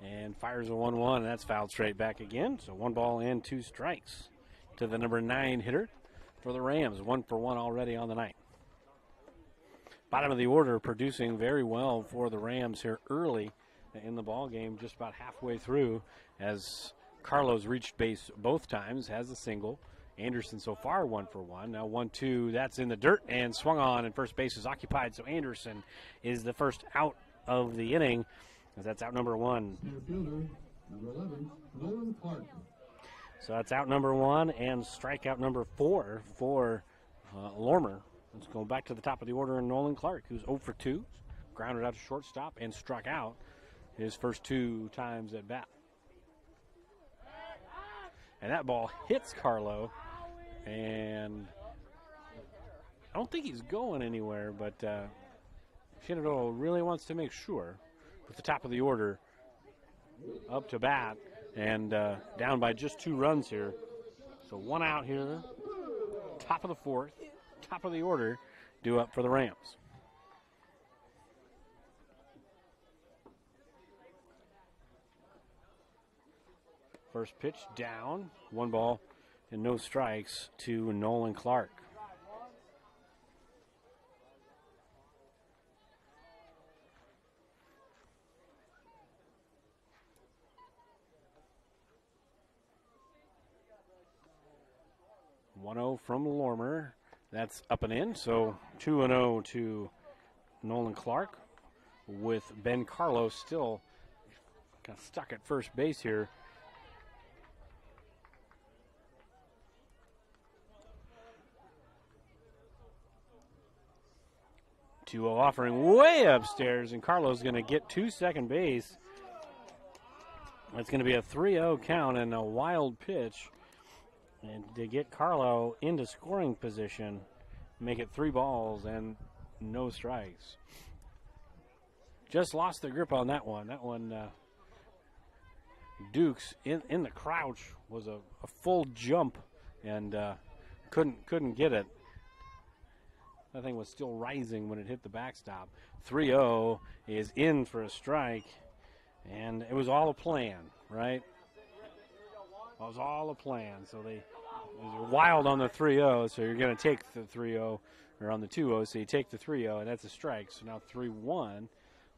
and fires a 1-1, and that's fouled straight back again. So 1 ball and 2 strikes to the number 9 hitter for the Rams. 1 for 1 already on the night. Bottom of the order producing very well for the Rams here early in the ball game, just about halfway through, as Carlos reached base both times, has a single. Anderson so far 1 for 1. Now 1-2, that's in the dirt and swung on, and first base is occupied. So Anderson is the first out of the inning. That's out number 1. So that's out number 1 and strikeout number 4 for Lormer. Let's go back to the top of the order, and Nolan Clark, who's 0 for 2, grounded out to shortstop and struck out his first 2 times at bat. And that ball hits Carlo, and I don't think he's going anywhere, but Shenandoah really wants to make sure. With the top of the order up to bat and down by just 2 runs here. So 1 out here, top of the 4th, top of the order, due up for the Rams. First pitch down, 1 ball and no strikes to Nolan Clark. (1-0) from Lormer. That's up and in, so 2-0 to Nolan Clark, with Ben Carlos still kind of stuck at first base here. Offering way upstairs, and Carlos going to get to second base. That's going to be a 3-0 count and a wild pitch. And to get Carlo into scoring position, make it 3 balls and no strikes. Just lost the grip on that one. That one, Dukes in the crouch was a full jump and couldn't get it. That thing was still rising when it hit the backstop. 3-0 is in for a strike, and it was all a plan, right? It was all a plan. So they were wild on the 3-0, so you're going to take the 3-0, or on the 2-0, so you take the 3-0, and that's a strike. So now 3-1.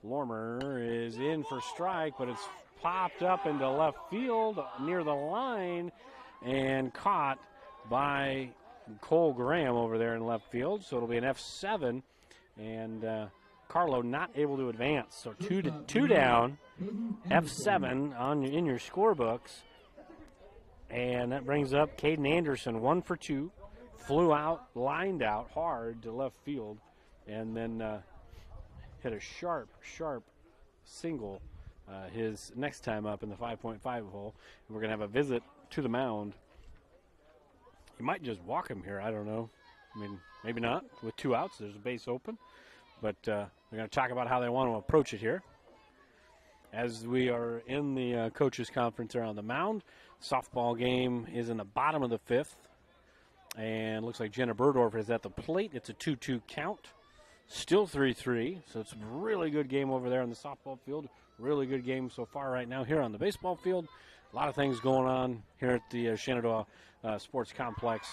Lormer is in for strike, but it's popped up into left field near the line and caught by Cole Graham over there in left field. So it'll be an F7, and Carlo not able to advance. So two down, F7 in your scorebooks. And that brings up Caden Anderson, 1 for 2. Flew out, lined out hard to left field, and then hit a sharp single his next time up in the 5.5 hole. And we're going to have a visit to the mound. You might just walk him here. I don't know. I mean, maybe not. With 2 outs, there's a base open. But they're going to talk about how they want to approach it here. As we are in the coaches conference there on the mound, softball game is in the bottom of the 5th. And looks like Jenna Burdorf is at the plate. It's a 2-2 count. Still 3-3. So it's a really good game over there on the softball field. Really good game so far right now here on the baseball field. A lot of things going on here at the Shenandoah Sports Complex.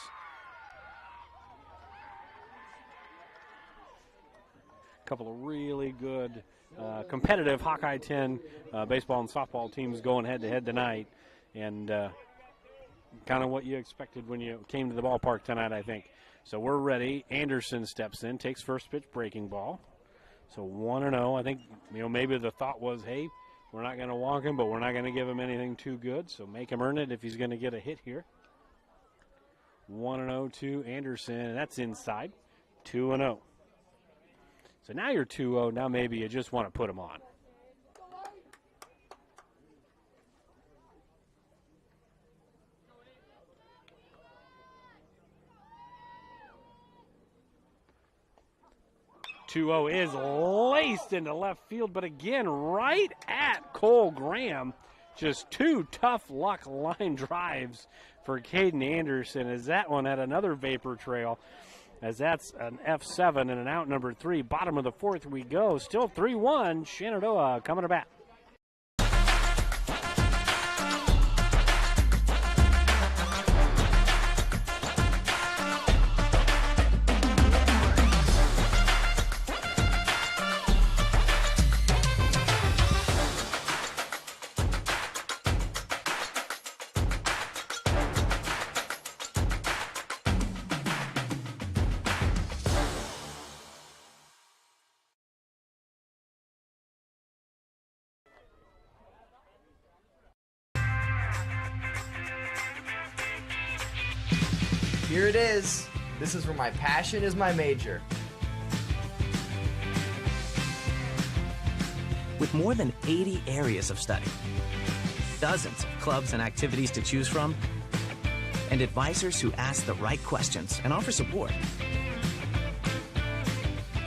A couple of really good competitive Hawkeye 10 baseball and softball teams going head-to-head tonight. And kind of what you expected when you came to the ballpark tonight, I think. So we're ready. Anderson steps in, takes first pitch, breaking ball. So 1-0. I think, maybe the thought was, hey, we're not going to walk him, but we're not going to give him anything too good. So make him earn it if he's going to get a hit here. 1-0 to Anderson, and that's inside. 2-0. So now you're 2-0. Now maybe you just want to put him on. Is laced into left field, but again, right at Cole Graham. Just 2 tough luck line drives for Caden Anderson, as that one had another vapor trail, as that's an F7 and an out number 3. Bottom of the 4th we go. Still 3-1. Shenandoah coming to bat. Here it is. This is where my passion is my major. With more than 80 areas of study, dozens of clubs and activities to choose from, and advisors who ask the right questions and offer support,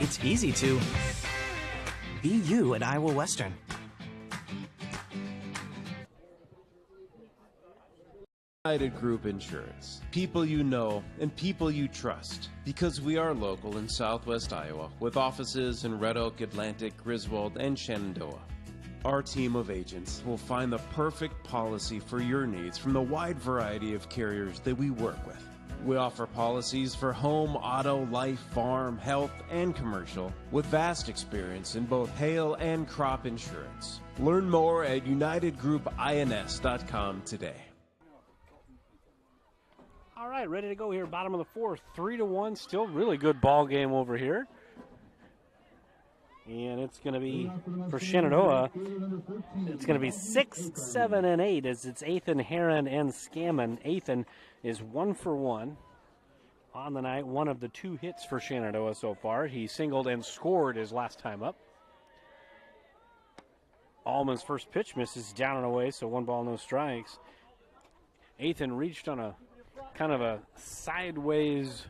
it's easy to be you at Iowa Western. United Group Insurance. People you know and people you trust. Because we are local in Southwest Iowa with offices in Red Oak, Atlantic, Griswold, and Shenandoah. Our team of agents will find the perfect policy for your needs from the wide variety of carriers that we work with. We offer policies for home, auto, life, farm, health, and commercial with vast experience in both hail and crop insurance. Learn more at unitedgroupins.com today. All right, ready to go here. Bottom of the fourth, 3-1. Still really good ball game over here. And it's going to be, for Shenandoah, it's going to be 6, 7, and 8 as it's Athan, Heron, and Scammon. Athan is 1 for 1 on the night. One of the 2 hits for Shenandoah so far. He singled and scored his last time up. Allman's first pitch misses down and away, so 1 ball, no strikes. Athan reached on a kind of a sideways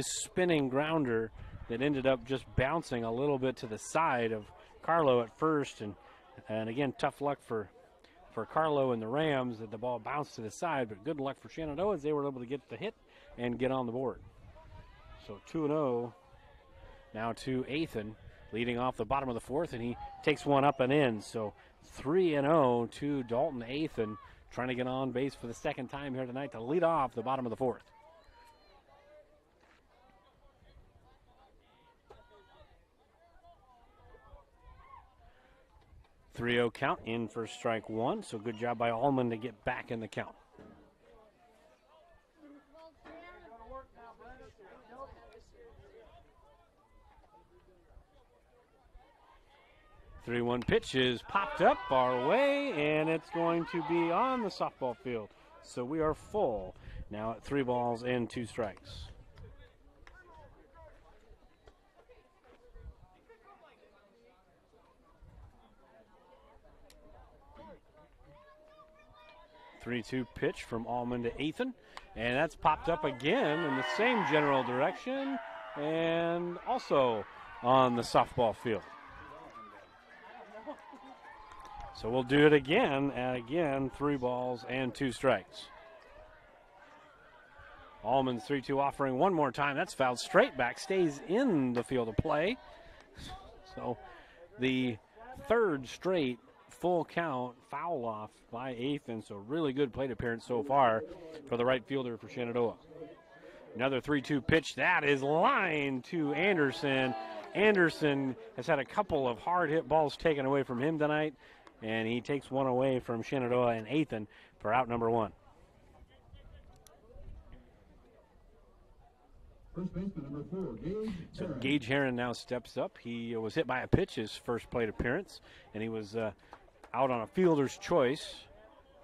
spinning grounder that ended up just bouncing a little bit to the side of Carlo at first. And again, tough luck for Carlo and the Rams that the ball bounced to the side, but good luck for Shenandoah as they were able to get the hit and get on the board. So 2-0 now to Athan, leading off the bottom of the fourth, and he takes one up and in. So 3-0 to Dalton Athan, trying to get on base for the second time here tonight to lead off the bottom of the fourth. 3-0 count, in for strike 1, so good job by Allman to get back in the count. The 3-1 pitch is popped up our way, and it's going to be on the softball field. So we are full now at 3 balls and 2 strikes. The 3-2 pitch from Allman to Athan, and that's popped up again in the same general direction and also on the softball field. So we'll do it again, and again, 3 balls and 2 strikes. Allman's 3-2 offering one more time. That's fouled straight back, stays in the field of play. So the 3rd straight full count foul off by Athan, so really good plate appearance so far for the right fielder for Shenandoah. Another 3-2 pitch, that is lined to Anderson. Anderson has had a couple of hard hit balls taken away from him tonight, and he takes one away from Shenandoah and Athan for out number 1. First baseman number 4, Gage So Heron. Gage Heron now steps up. He was hit by a pitch his first plate appearance, and he was out on a fielder's choice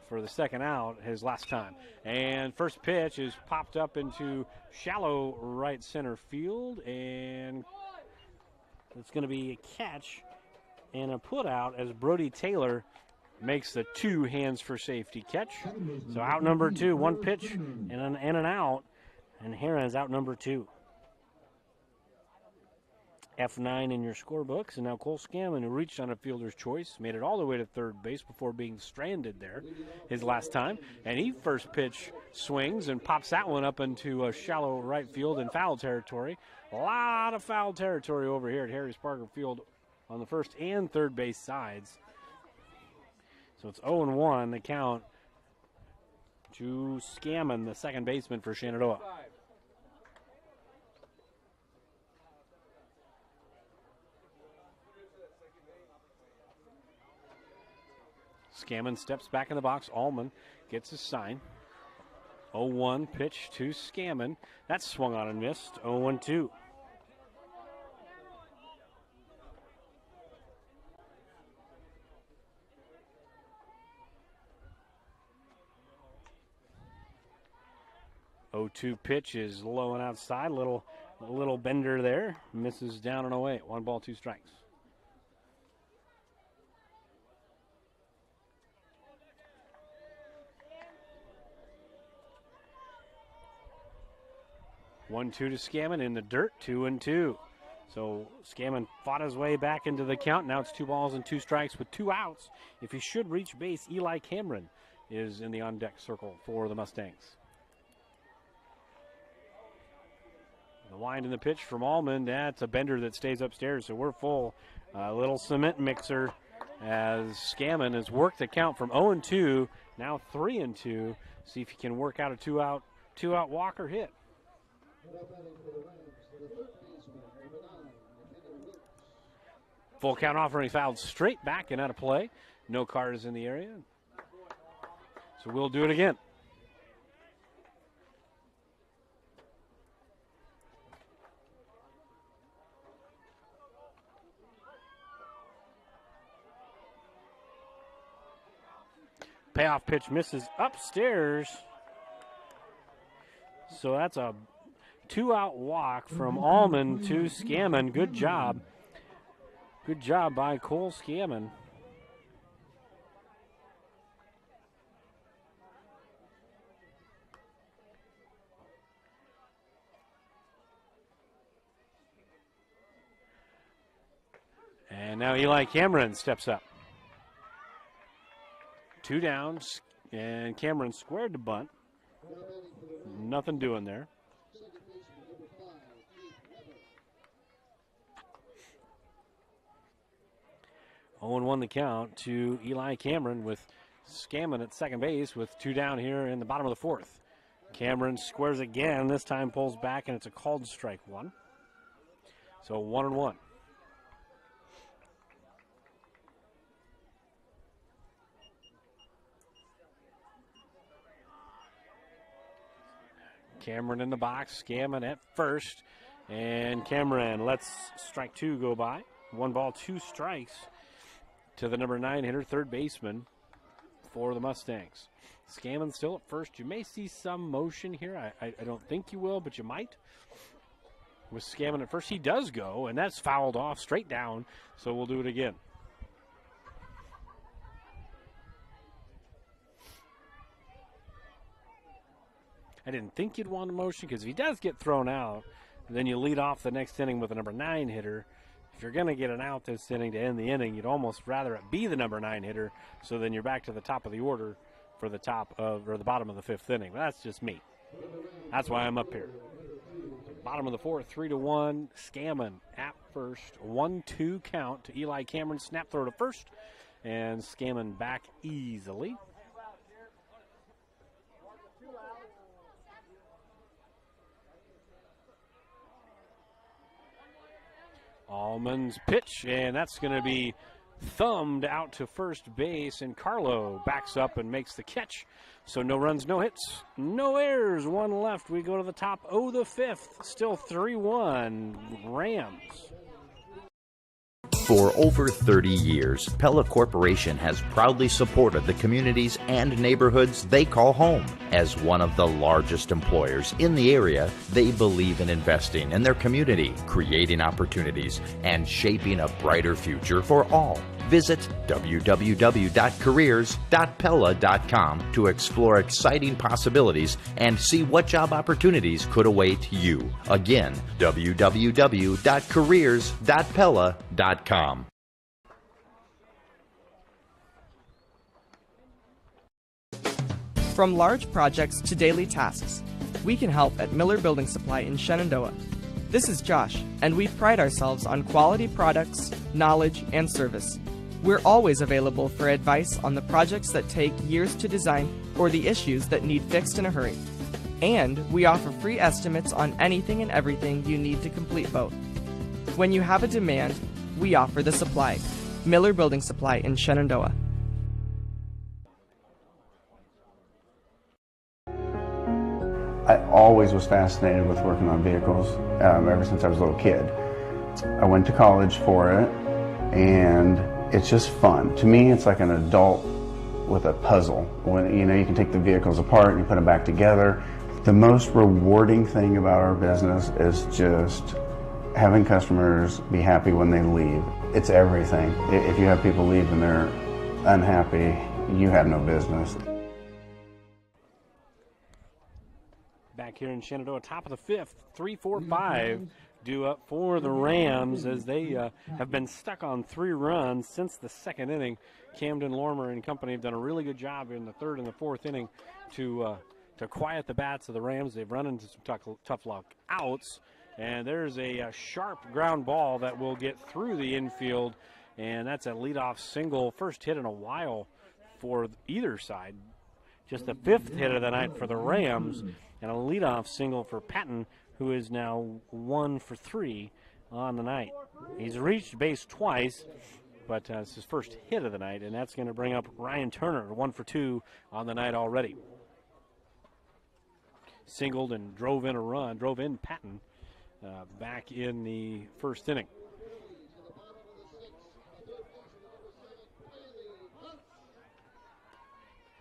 for the second out his last time. And first pitch is popped up into shallow right center field, and it's going to be a catch and a put out as Brody Taylor makes the 2 hands for safety catch. So out number 2, 1 pitch and an out, and Heron is out number 2. F9 in your scorebooks, and now Cole Scammon, who reached on a fielder's choice, made it all the way to third base before being stranded there his last time. And he first pitch swings and pops that one up into a shallow right field in foul territory. A lot of foul territory over here at Harris Parker Field on the first and third base sides. So it's 0-1 the count to Scammon, the second baseman for Shenandoah. Scammon steps back in the box. Allman gets his sign. 0-1 pitch to Scammon. That's swung on and missed. 0-1-2. Oh, 2 pitch is low and outside. A little bender there. Misses down and away. 1 ball, 2 strikes. One-two to Scammon in the dirt, 2-2. So Scammon fought his way back into the count. Now it's 2 balls and 2 strikes with 2 outs. If he should reach base, Eli Cameron is in the on-deck circle for the Mustangs. The wind in the pitch from Allman. That's a bender that stays upstairs, so we're full. A little cement mixer as Scammon has worked the count from 0-2, now 3-2. See if he can work out a two-out walk or hit. Full count offer, and he fouled straight back and out of play. No cars in the area. So we'll do it again. Payoff pitch misses upstairs. So that's a two-out walk from Allman to Scammon. Good job. Good job by Cole Scammon. And now Eli Cameron steps up. Two downs, and Cameron squared to bunt. Nothing doing there. Oh, and 1 the count to Eli Cameron with Scammon at second base with two down here in the bottom of the fourth. Cameron squares again, this time pulls back, and it's a called strike one. So 1-1. Cameron in the box, Scammon at first, and Cameron lets strike two go by. 1 ball, 2 strikes to the number 9 hitter, third baseman for the Mustangs. Scammon still at first. You may see some motion here. I don't think you will, but you might. With Scammon at first, he does go, and that's fouled off straight down, so we'll do it again. I didn't think you'd want a motion because if he does get thrown out, then you lead off the next inning with a number 9 hitter. If you're going to get an out this inning to end the inning, you'd almost rather it be the number 9 hitter, so then you're back to the top of the order for the the bottom of the 5th inning. But that's just me. That's why I'm up here. Bottom of the 4th, 3-1. Scammon at first. 1-2 count to Eli Cameron. Snap throw to first, and Scammon back easily. Allman's pitch, and that's going to be thumbed out to first base, and Carlo backs up and makes the catch. So no runs, no hits, no errors, 1 left. We go to the top of the 5th, still 3-1 Rams. For over 30 years, Pella Corporation has proudly supported the communities and neighborhoods they call home. As one of the largest employers in the area, they believe in investing in their community, creating opportunities, and shaping a brighter future for all. Visit www.careers.pella.com to explore exciting possibilities and see what job opportunities could await you. Again, www.careers.pella.com. From large projects to daily tasks, we can help at Miller Building Supply in Shenandoah. This is Josh, and we pride ourselves on quality products, knowledge, and service. We're always available for advice on the projects that take years to design or the issues that need fixed in a hurry. And we offer free estimates on anything and everything you need to complete both. When you have a demand, we offer the supply. Miller Building Supply in Shenandoah. I always was fascinated with working on vehicles ever since I was a little kid. I went to college for it, and it's just fun. To me, it's like an adult with a puzzle. When you can take the vehicles apart and you put them back together. The most rewarding thing about our business is just having customers be happy when they leave. It's everything. If you have people leave and they're unhappy, you have no business. Back here in Shenandoah, top of the 5th, 3-4-5 due up for the Rams as they have been stuck on 3 runs since the 2nd inning. Camden Lormer and company have done a really good job in the 3rd and the 4th inning to quiet the bats of the Rams. They've run into some tough luck outs, and there's a sharp ground ball that will get through the infield and that's a leadoff single, first hit in a while for either side. Just the 5th hit of the night for the Rams, and a leadoff single for Patton, who is now 1 for 3 on the night. He's reached base twice, but it's his first hit of the night, and that's going to bring up Ryan Turner, 1 for 2 on the night already. Singled and drove in Patton back in the first inning.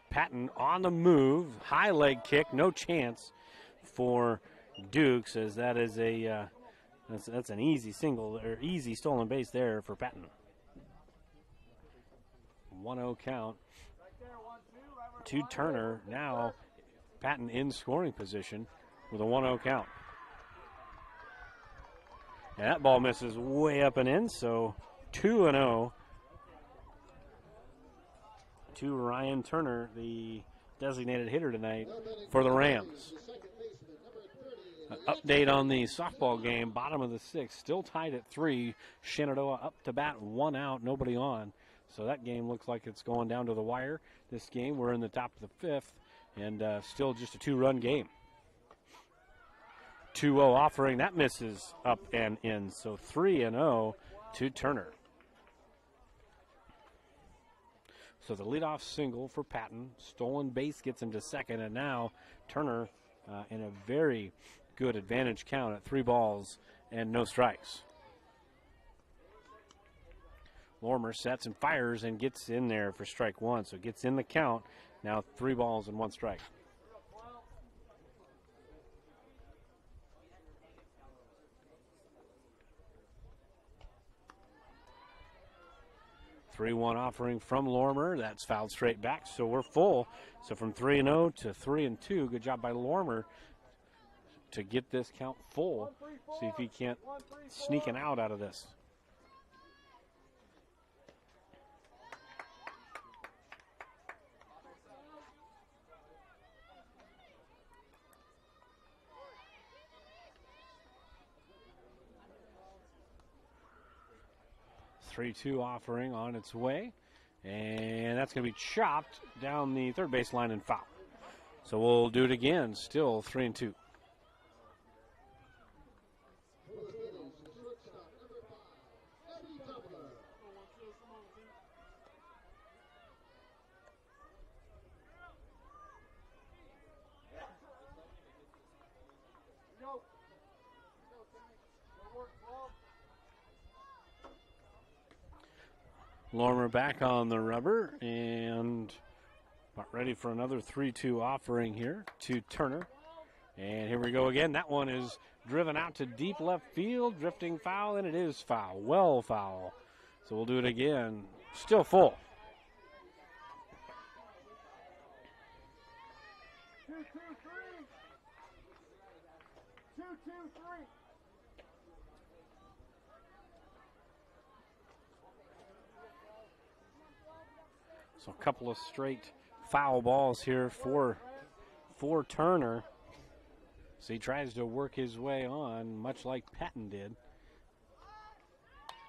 Patton on the move, high leg kick, no chance for Dukes, as that is a that's an easy single or easy stolen base there for Patton. 1-0 count to Turner. Now Patton in scoring position with a 1-0 count. And that ball misses way up and in, so 2-0 to Ryan Turner, the designated hitter tonight for the Rams. An update on the softball game, bottom of the 6th, still tied at 3. Shenandoah up to bat, 1 out, nobody on. So that game looks like it's going down to the wire. This game, we're in the top of the 5th, and still just a 2-run game. 2-0 offering, that misses up and in. So 3-0 to Turner. So the leadoff single for Patton, stolen base gets him to second, and now Turner in a very good advantage count at 3 balls and no strikes. Lormer sets and fires and gets in there for strike 1, so gets in the count. Now 3 balls and 1 strike. Three-1 offering from Lormer. That's fouled straight back, so we're full. So from 3-0 to 3-2. Good job by Lormer to get this count full. See if he can't sneak an out of this. Three-two offering on its way, and that's going to be chopped down the third base line and foul. So we'll do it again, still 3-2. Lormer back on the rubber and about ready for another 3-2 offering here to Turner. And here we go again. That one is driven out to deep left field, drifting foul, and it is foul. Well foul. So we'll do it again. Still full. 2-2-3. 2-2-3. So a couple of straight foul balls here for Turner. So he tries to work his way on, much like Patton did.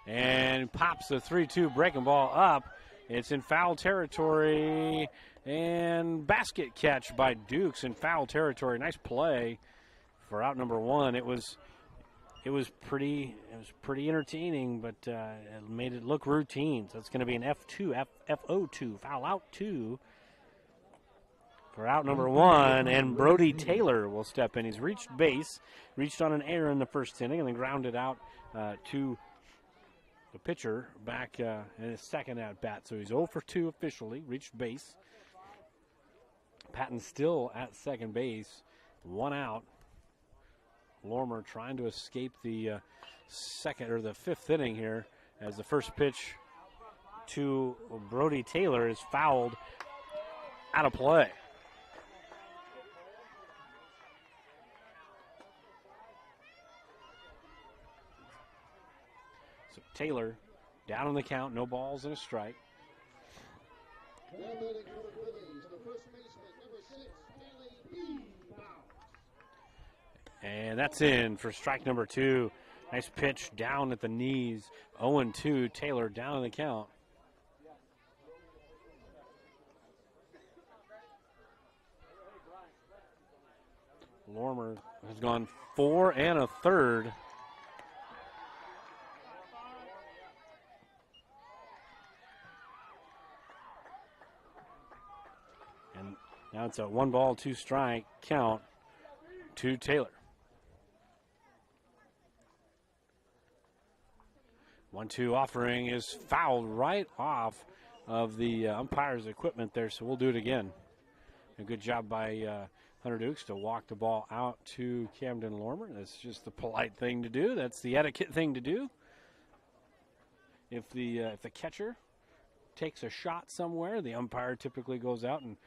And pops the 3-2 breaking ball up. It's in foul territory, and basket catch by Dukes in foul territory. Nice play for out number 1. It was pretty entertaining, but it made it look routine. So it's going to be an FO2, foul out 2 for out number 1, and Brody Taylor will step in. He's reached base, reached on an error in the first inning, and then grounded out to the pitcher back in his second at bat. So he's 0 for 2 officially, reached base. Patton still at second base, 1 out. Lormer trying to escape the second or the 5th inning here, as the first pitch to Brody Taylor is fouled out of play. So Taylor down on the count, no balls and a strike. And that's in for strike number 2. Nice pitch down at the knees. 0-2, Taylor down in the count. Lormer has gone 4 1/3. And now it's a 1-ball, 2-strike count to Taylor. 1-2 offering is fouled right off of the umpire's equipment there, so we'll do it again. A good job by Hunter Dukes to walk the ball out to Camden Lormer. That's just the polite thing to do. That's the etiquette thing to do. If the catcher takes a shot somewhere, the umpire typically goes out and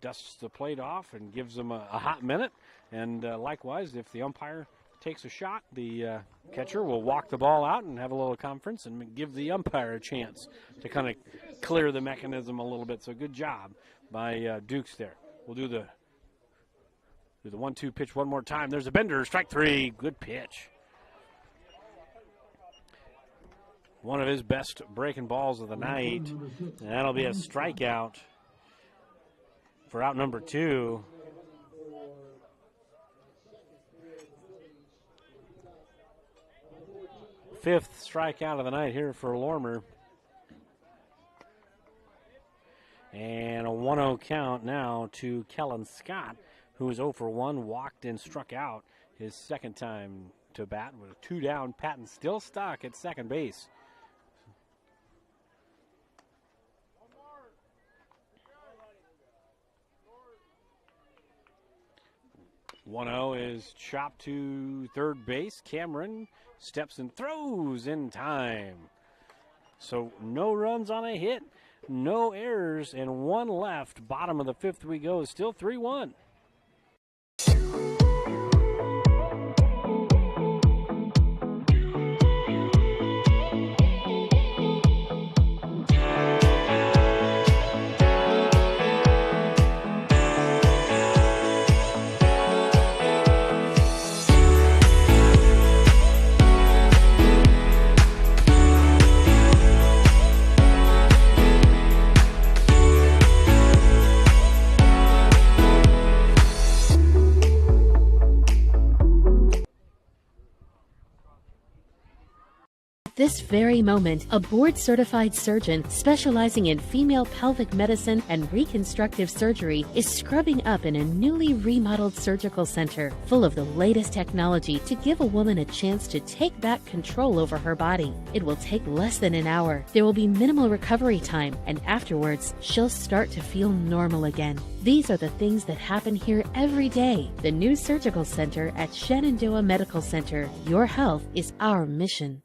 dusts the plate off and gives them a hot minute. And likewise, if the umpire takes a shot, the catcher will walk the ball out and have a little conference and give the umpire a chance to kind of clear the mechanism a little bit. So good job by Dukes there. We'll do the 1-2 pitch one more time. There's a bender, strike 3. Good pitch. One of his best breaking balls of the night. And that'll be a strikeout for out number 2. Fifth strikeout of the night here for Lormer. And a 1-0 count now to Kellen Scott, who is 0 for 1, walked and struck out his second time to bat. With 2 down, Patton still stuck at second base. Is chopped to third base. Cameron steps and throws in time. So no runs on a hit, no errors, and 1 left. Bottom of the 5th we go. Still 3-1. This very moment, a board-certified surgeon specializing in female pelvic medicine and reconstructive surgery is scrubbing up in a newly remodeled surgical center full of the latest technology to give a woman a chance to take back control over her body. It will take less than an hour. There will be minimal recovery time, and afterwards, she'll start to feel normal again. These are the things that happen here every day. The new surgical center at Shenandoah Medical Center. Your health is our mission.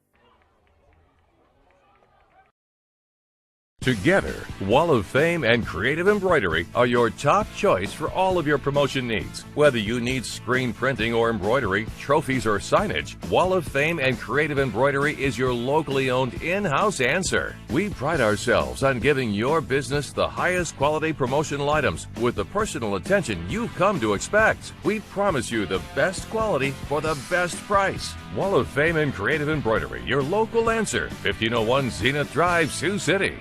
Together, Wall of Fame and Creative Embroidery are your top choice for all of your promotion needs. Whether you need screen printing or embroidery, trophies or signage, Wall of Fame and Creative Embroidery is your locally owned in-house answer. We pride ourselves on giving your business the highest quality promotional items with the personal attention you've come to expect. We promise you the best quality for the best price. Wall of Fame and Creative Embroidery, your local answer. 1501 Zenith Drive, Sioux City.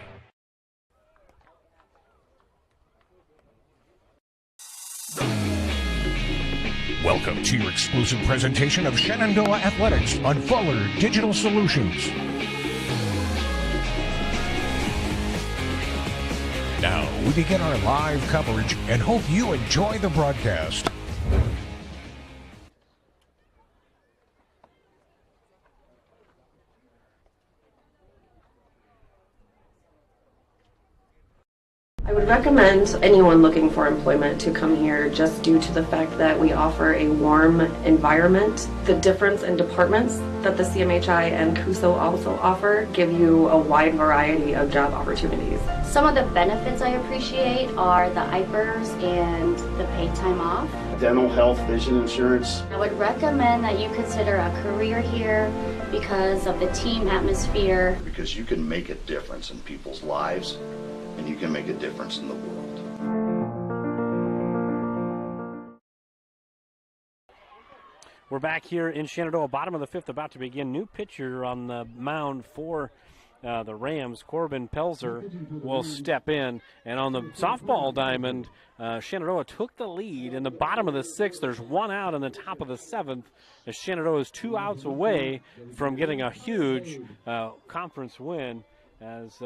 Welcome to your exclusive presentation of Shenandoah Athletics on Fuller Digital Solutions. Now we begin our live coverage and hope you enjoy the broadcast. I would recommend anyone looking for employment to come here just due to the fact that we offer a warm environment. The difference in departments that the CMHI and CUSO also offer give you a wide variety of job opportunities. Some of the benefits I appreciate are the IPERS and the paid time off. Dental, health, vision insurance. I would recommend that you consider a career here because of the team atmosphere. Because you can make a difference in people's lives, and you can make a difference in the world. We're back here in Shenandoah, bottom of the fifth, about to begin. New pitcher on the mound for the Rams, Corbin Pelzer, will step in. And on the softball diamond, Shenandoah took the lead in the bottom of the sixth. There's one out in the top of the seventh, as Shenandoah is 2 outs away from getting a huge conference win. As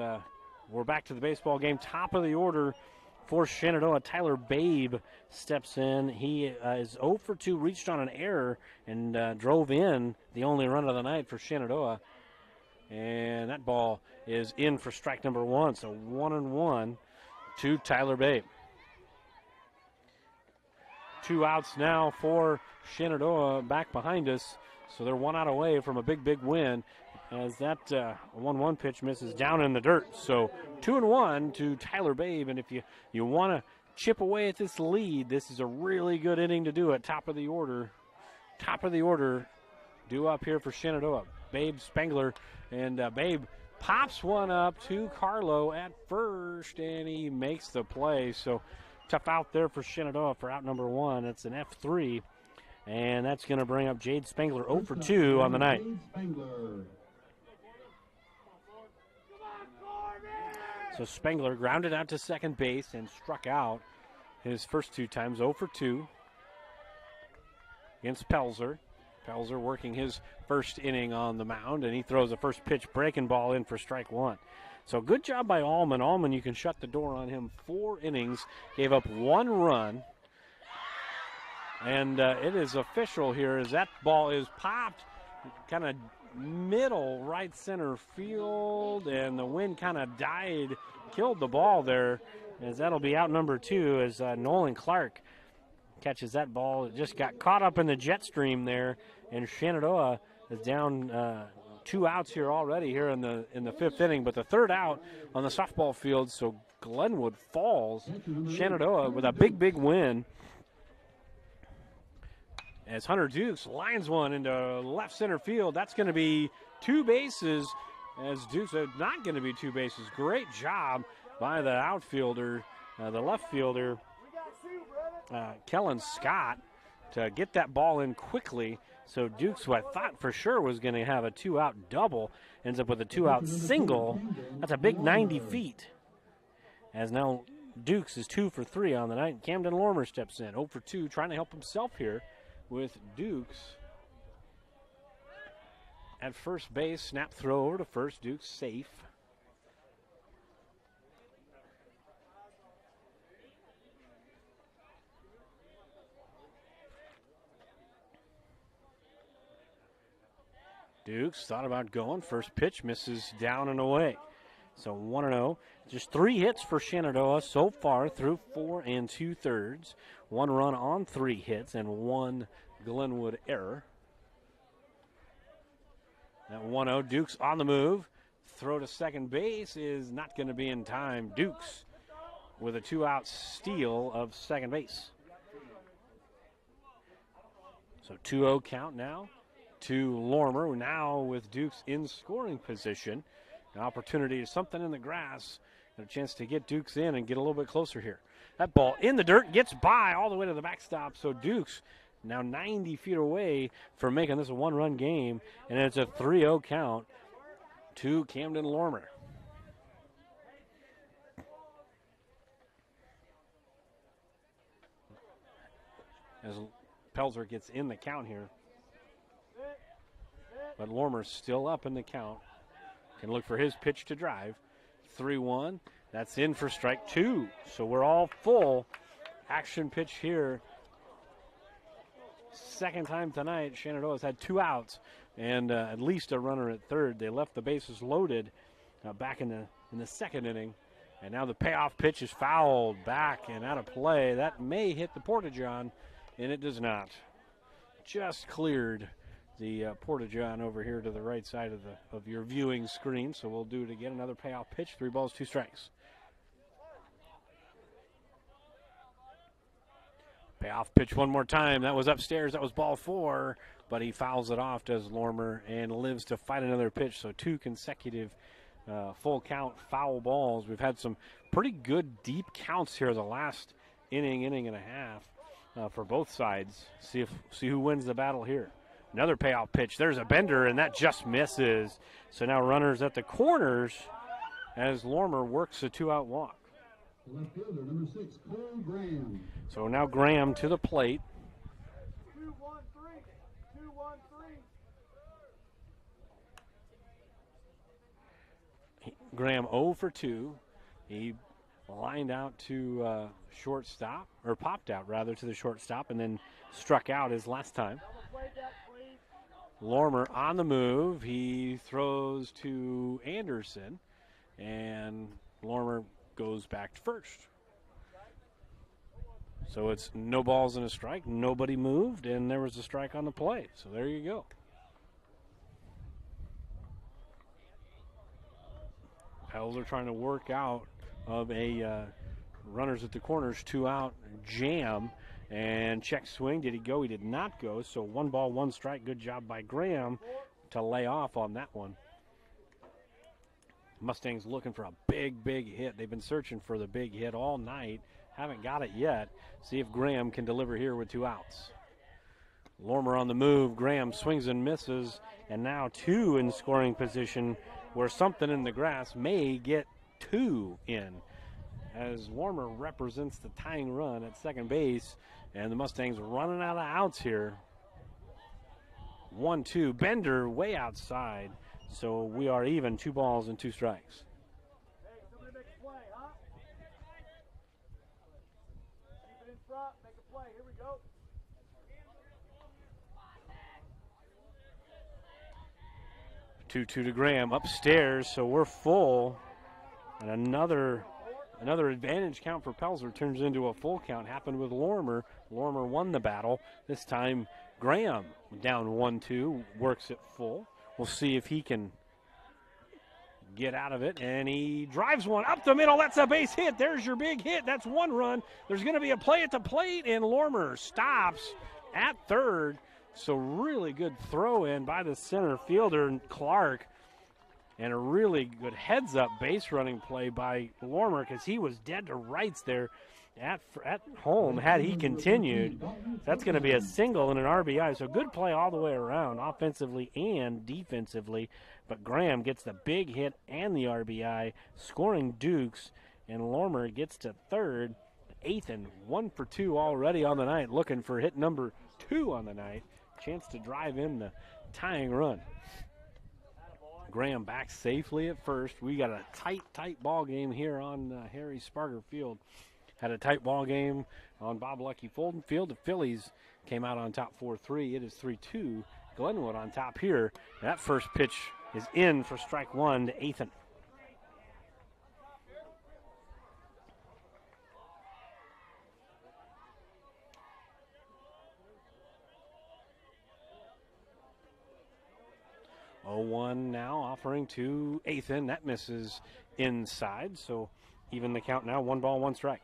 we're back to the baseball game, top of the order for Shenandoah. Tyler Babe steps in. He is 0 for 2, reached on an error, and drove in the only run of the night for Shenandoah. And that ball is in for strike number 1. So 1-1 to Tyler Babe. 2 outs now for Shenandoah back behind us. So they're 1 out away from a big win, as that 1-1 pitch misses down in the dirt. So 2-1 to Tyler Babe. And if you want to chip away at this lead, this is a really good inning to do it. Top of the order due up here for Shenandoah. Babe Spengler, and Babe pops one up to Carlo at first, and he makes the play. So tough out there for Shenandoah for out number 1. It's an F3, and that's going to bring up Jade Spengler 0 for 2 on the night. So Spengler grounded out to second base and struck out his first 2 times, 0 for 2 against Pelzer. Pelzer working his first inning on the mound, and he throws a first pitch breaking ball in for strike 1. So good job by Allman. Allman, you can shut the door on him. 4 innings, gave up 1 run. And it is official here as that ball is popped kind of middle right center field, and the wind kind of killed the ball there, as that'll be out number 2 as Nolan Clark catches that ball. It just got caught up in the jet stream there, and Shenandoah is down 2 outs here already here in the 5th inning, but the 3rd out on the softball field. So Glenwood falls. Shenandoah with a big win, as Hunter Dukes lines one into left center field. That's going to be 2 bases, as Dukes are not going to be 2 bases. Great job by the outfielder, the left fielder, Kellen Scott, to get that ball in quickly. So Dukes, who I thought for sure was going to have a 2-out double, ends up with a 2-out single. That's a big 90 feet. As now Dukes is 2 for 3 on the night. Camden Lormer steps in, 0 for 2, trying to help himself here with Dukes at first base. Snap throw over to first. Dukes safe. Dukes thought about going. First pitch misses down and away. So 1-0. Just 3 hits for Shenandoah so far through 4 2/3. 1 run on 3 hits and 1 Glenwood error. That 1-0. Dukes on the move. Throw to second base is not going to be in time. Dukes with a 2-out steal of second base. So 2-0 count now to Lormer, now with Dukes in scoring position. An opportunity to something in the grass, and a chance to get Dukes in and get a little bit closer here. That ball in the dirt, gets by all the way to the backstop. So Dukes now 90 feet away from making this a 1-run game, and it's a 3-0 count to Camden Lormer. As Pelzer gets in the count here. But Lormer's still up in the count. Can look for his pitch to drive. 3-1. That's in for strike 2. So we're all full. Action pitch here. Second time tonight, Shenandoah's had 2 outs and at least a runner at third. They left the bases loaded back in the 2nd inning. And now the payoff pitch is fouled back and out of play. That may hit the Porta-John, and it does not. Just cleared the Porta-John over here to the right side of your viewing screen. So we'll do it again. Another payoff pitch. 3 balls, 2 strikes. Payoff pitch one more time. That was upstairs. That was ball 4, but he fouls it off, does Lormer, and lives to fight another pitch. So 2 consecutive full count foul balls. We've had some pretty good deep counts here the last inning and a half. for both sides. See who wins the battle here. Another payoff pitch. There's a bender, and that just misses. So now runners at the corners as Lormer works a 2-out walk. Left fielder, number 6, Cole Graham. So now Graham to the plate. 2-1-3. 2-1-3. Graham 0 for 2. He lined out to shortstop, or popped out rather to the shortstop, and then struck out his last time. Lormer on the move. He throws to Anderson, and Lormer goes back to first. So it's no balls and a strike. Nobody moved, and there was a strike on the play. So there you go. Pels are trying to work out of a runners at the corners, 2-out jam, and check swing. Did he go? He did not go. So 1 ball, 1 strike. Good job by Graham to lay off on that one. Mustangs looking for a big hit. They've been searching for the big hit all night. Haven't got it yet. See if Graham can deliver here with 2 outs. Lormer on the move. Graham swings and misses, and now 2 in scoring position where something in the grass may get 2 in, as Lormer represents the tying run at second base, and the Mustangs running out of outs here. 1-2. Bender way outside, so we are even, 2 balls and 2 strikes. Hey, somebody make a play, huh? Keep it in front, make a play. Here we go. 2-2 to Graham upstairs, so we're full, and another advantage count for Pelzer turns into a full count. Happened with Lormer. Lormer won the battle. This time Graham down 1-2, works it full. We'll see if he can get out of it, and he drives one up the middle. That's a base hit. There's your big hit. That's 1 run. There's going to be a play at the plate, and Lormer stops at third. So really good throw in by the center fielder, Clark, and a really good heads-up base running play by Lormer, because he was dead to rights there at home. Had he continued, that's going to be a single and an RBI. So good play all the way around, offensively and defensively. But Graham gets the big hit and the RBI, scoring dukes, and Lormer gets to third. Ethan 1 for 2 already on the night, looking for hit number 2 on the night. Chance to drive in the tying run. Graham back safely at first. We got a tight ball game here on Harry Sparger Field. Had a tight ball game on Bob Lucky Fulton Field. The Phillies came out on top 4-3. It is 3-2. Glenwood on top here. That first pitch is in for strike 1 to Ethan. One now offering to Ethan. That misses inside, so even the count now, 1 ball, 1 strike.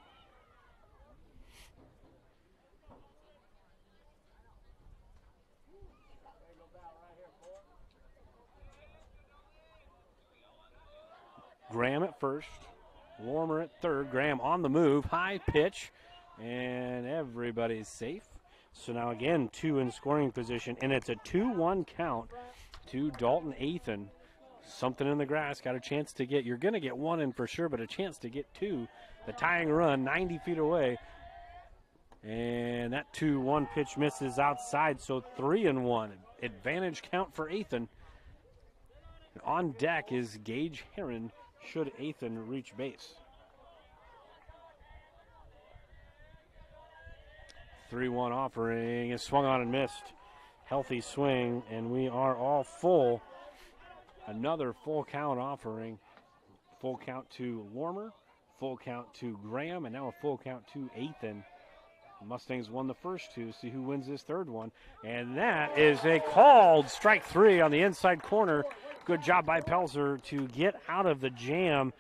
Graham at first, Lormer at third. Graham on the move, high pitch, and everybody's safe. So now again, 2 in scoring position, and it's a 2-1 count to Dalton Ethan. Something in the grass, got a chance to get, you're going to get 1 in for sure, but a chance to get 2. The tying run 90 feet away, and that 2-1 pitch misses outside, so 3-1. Advantage count for Ethan. On deck is Gage Heron should Ethan reach base. 3-1 offering is swung on and missed. Healthy swing, and we are all full. Another full count offering. Full count to Lormer, full count to Graham, and now a full count to Ethan. The Mustangs won the first 2. See who wins this third one. And that is a called strike 3 on the inside corner. Good job by Pelzer to get out of the jam.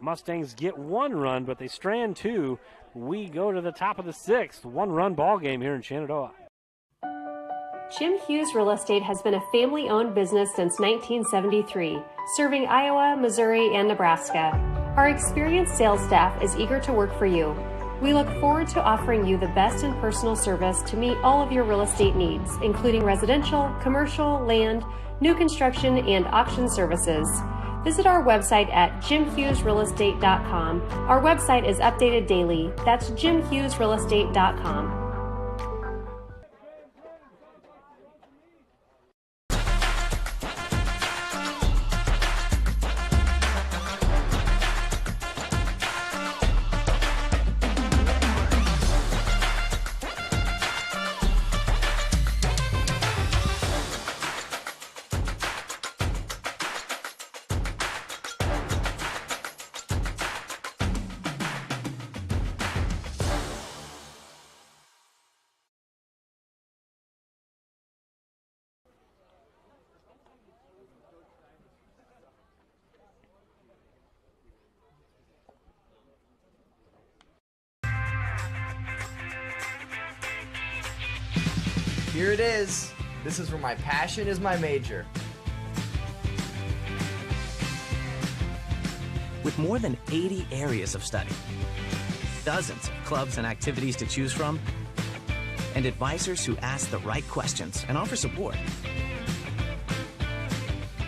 Mustangs get 1 run, but they strand 2. We go to the top of the 6th. 1-run ball game here in Shenandoah. Jim Hughes Real Estate has been a family-owned business since 1973, serving Iowa, Missouri, and Nebraska. Our experienced sales staff is eager to work for you. We look forward to offering you the best in personal service to meet all of your real estate needs, including residential, commercial, land, new construction, and auction services. Visit our website at jimhughesrealestate.com. Our website is updated daily. That's jimhughesrealestate.com. Here it is. This is where my passion is my major. With more than 80 areas of study, dozens of clubs and activities to choose from, and advisors who ask the right questions and offer support,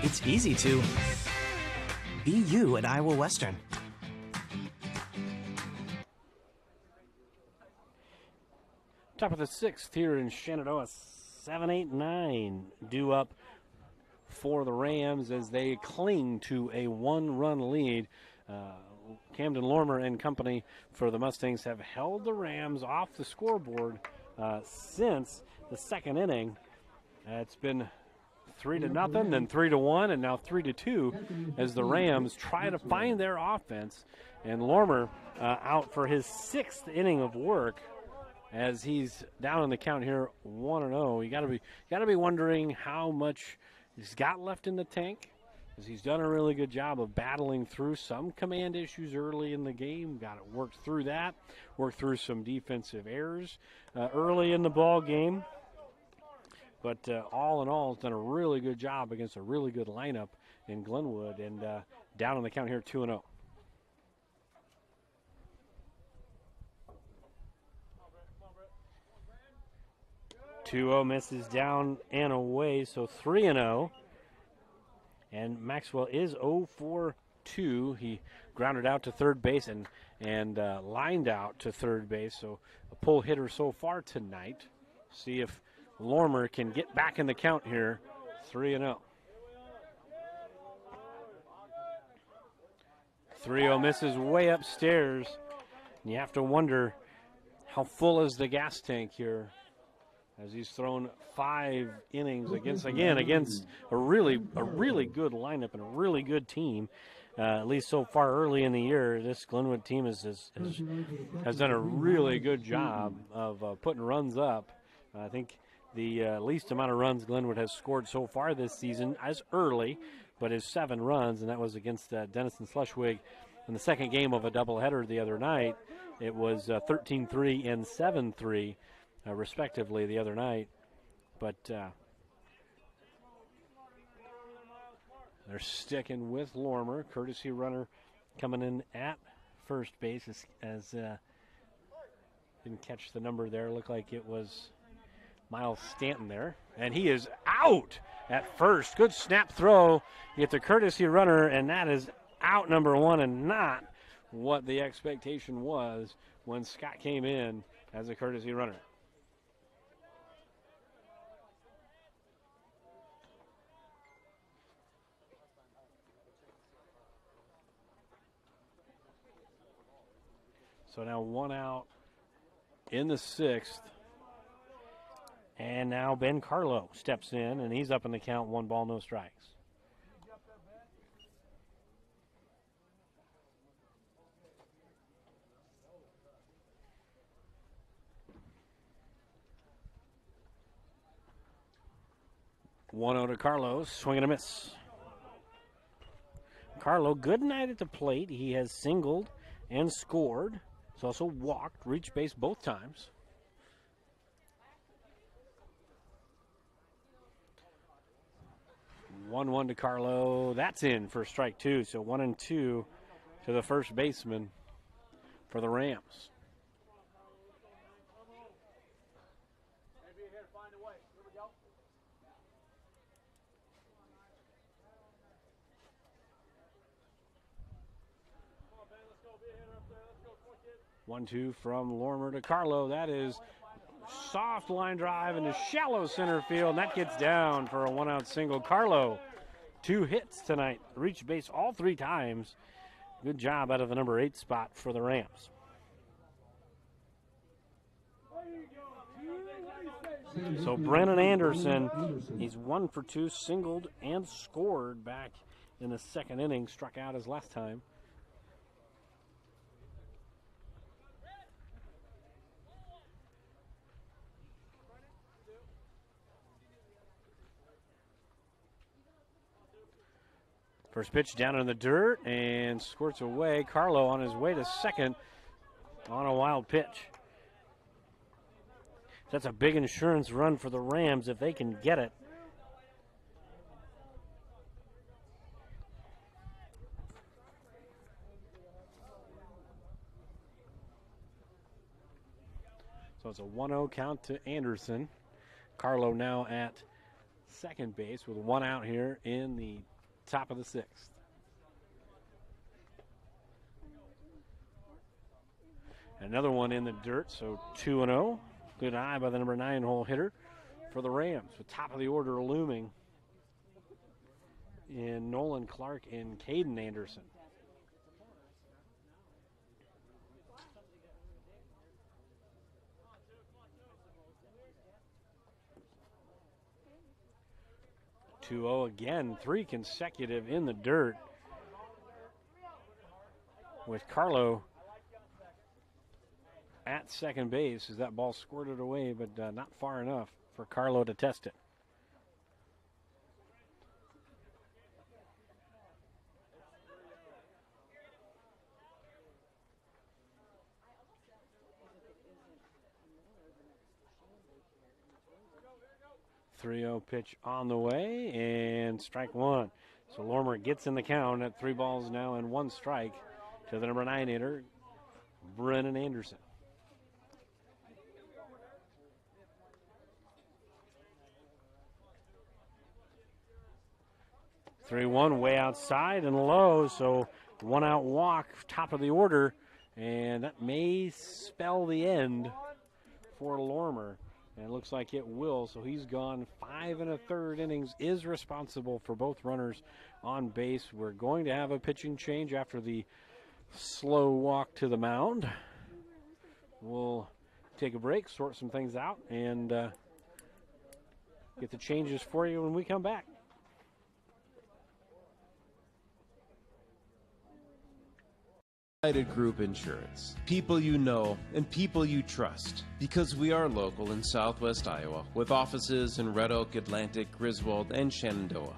it's easy to be you at Iowa Western. Top of the sixth here in Shenandoah, 7-8-9 due up for the Rams as they cling to a one-run lead. Camden Lormer and company for the Mustangs have held the Rams off the scoreboard since the second inning. It's been 3-0, then 3-1, and now 3-2 as the Rams try to find their offense. And Lormer out for his sixth inning of work, as he's down in the count here, 1-0. You gotta be wondering how much he's got left in the tank, as he's done a really good job of battling through some command issues early in the game. Got it worked through that, worked through some defensive errors early in the ball game. But all in all, he's done a really good job against a really good lineup in Glenwood, and down in the count here, 2-0. 2-0 misses down and away, so 3-0. And Maxwell is 0 for 2. He grounded out to third base and lined out to third base, so a pull hitter so far tonight. See if Lormer can get back in the count here, 3-0. 3-0 misses way upstairs. And you have to wonder how full is the gas tank here, as he's thrown 5 innings against a really good lineup and a really good team, at least so far early in the year. This Glenwood team has done a really good job of putting runs up. I think the least amount of runs Glenwood has scored so far this season as early, but is 7 runs, and that was against Denison Slushwig in the second game of a doubleheader the other night. It was 13-3 and 7-3. Respectively the other night, but they're sticking with Lormer. Courtesy runner coming in at first base as didn't catch the number there. Looked like it was Miles Stanton there, and he is out at first. Good snap throw. You get the courtesy runner, and that is out number 1, and not what the expectation was when Scott came in as a courtesy runner. So now 1 out in the 6th. And now Ben Carlo steps in, and he's up in the count, 1 ball, no strikes. One out to Carlo, swing and a miss. Carlo, good night at the plate. He has singled and scored. He's also walked, reached base both times. One to Carlo. That's in for strike 2. So 1-2 to the first baseman for the Rams. 1-2 from Lormer to Carlo. That is soft line drive into shallow center field, and that gets down for a 1-out single. Carlo, 2 hits tonight, reached base all 3 times. Good job out of the number 8 spot for the Rams. So Brennan Anderson, he's 1 for 2, singled and scored back in the 2nd inning, struck out his last time. First pitch down in the dirt and squirts away. Carlo on his way to second on a wild pitch. That's a big insurance run for the Rams if they can get it. So it's a 1-0 count to Anderson. Carlo now at second base with 1 out here in the top of the 6th. Another one in the dirt, so 2-0. Good eye by the number 9 hole hitter for the Rams, with top of the order looming in Nolan Clark and Caden Anderson. (2-0) again, 3 consecutive in the dirt, with Carlo at second base as that ball squirted away, but not far enough for Carlo to test it. (3-0) pitch on the way, and strike 1. So Lormer gets in the count at 3 balls now and 1 strike to the number 9 hitter, Brennan Anderson. 3-1 way outside and low, so 1-out walk, top of the order, and that may spell the end for Lormer. And it looks like it will, so he's gone 5 1/3 innings, is responsible for both runners on base. We're going to have a pitching change after the slow walk to the mound. We'll take a break, sort some things out, and get the changes for you when we come back. United Group Insurance. People you know and people you trust. Because we are local in Southwest Iowa, with offices in Red Oak, Atlantic, Griswold, and Shenandoah.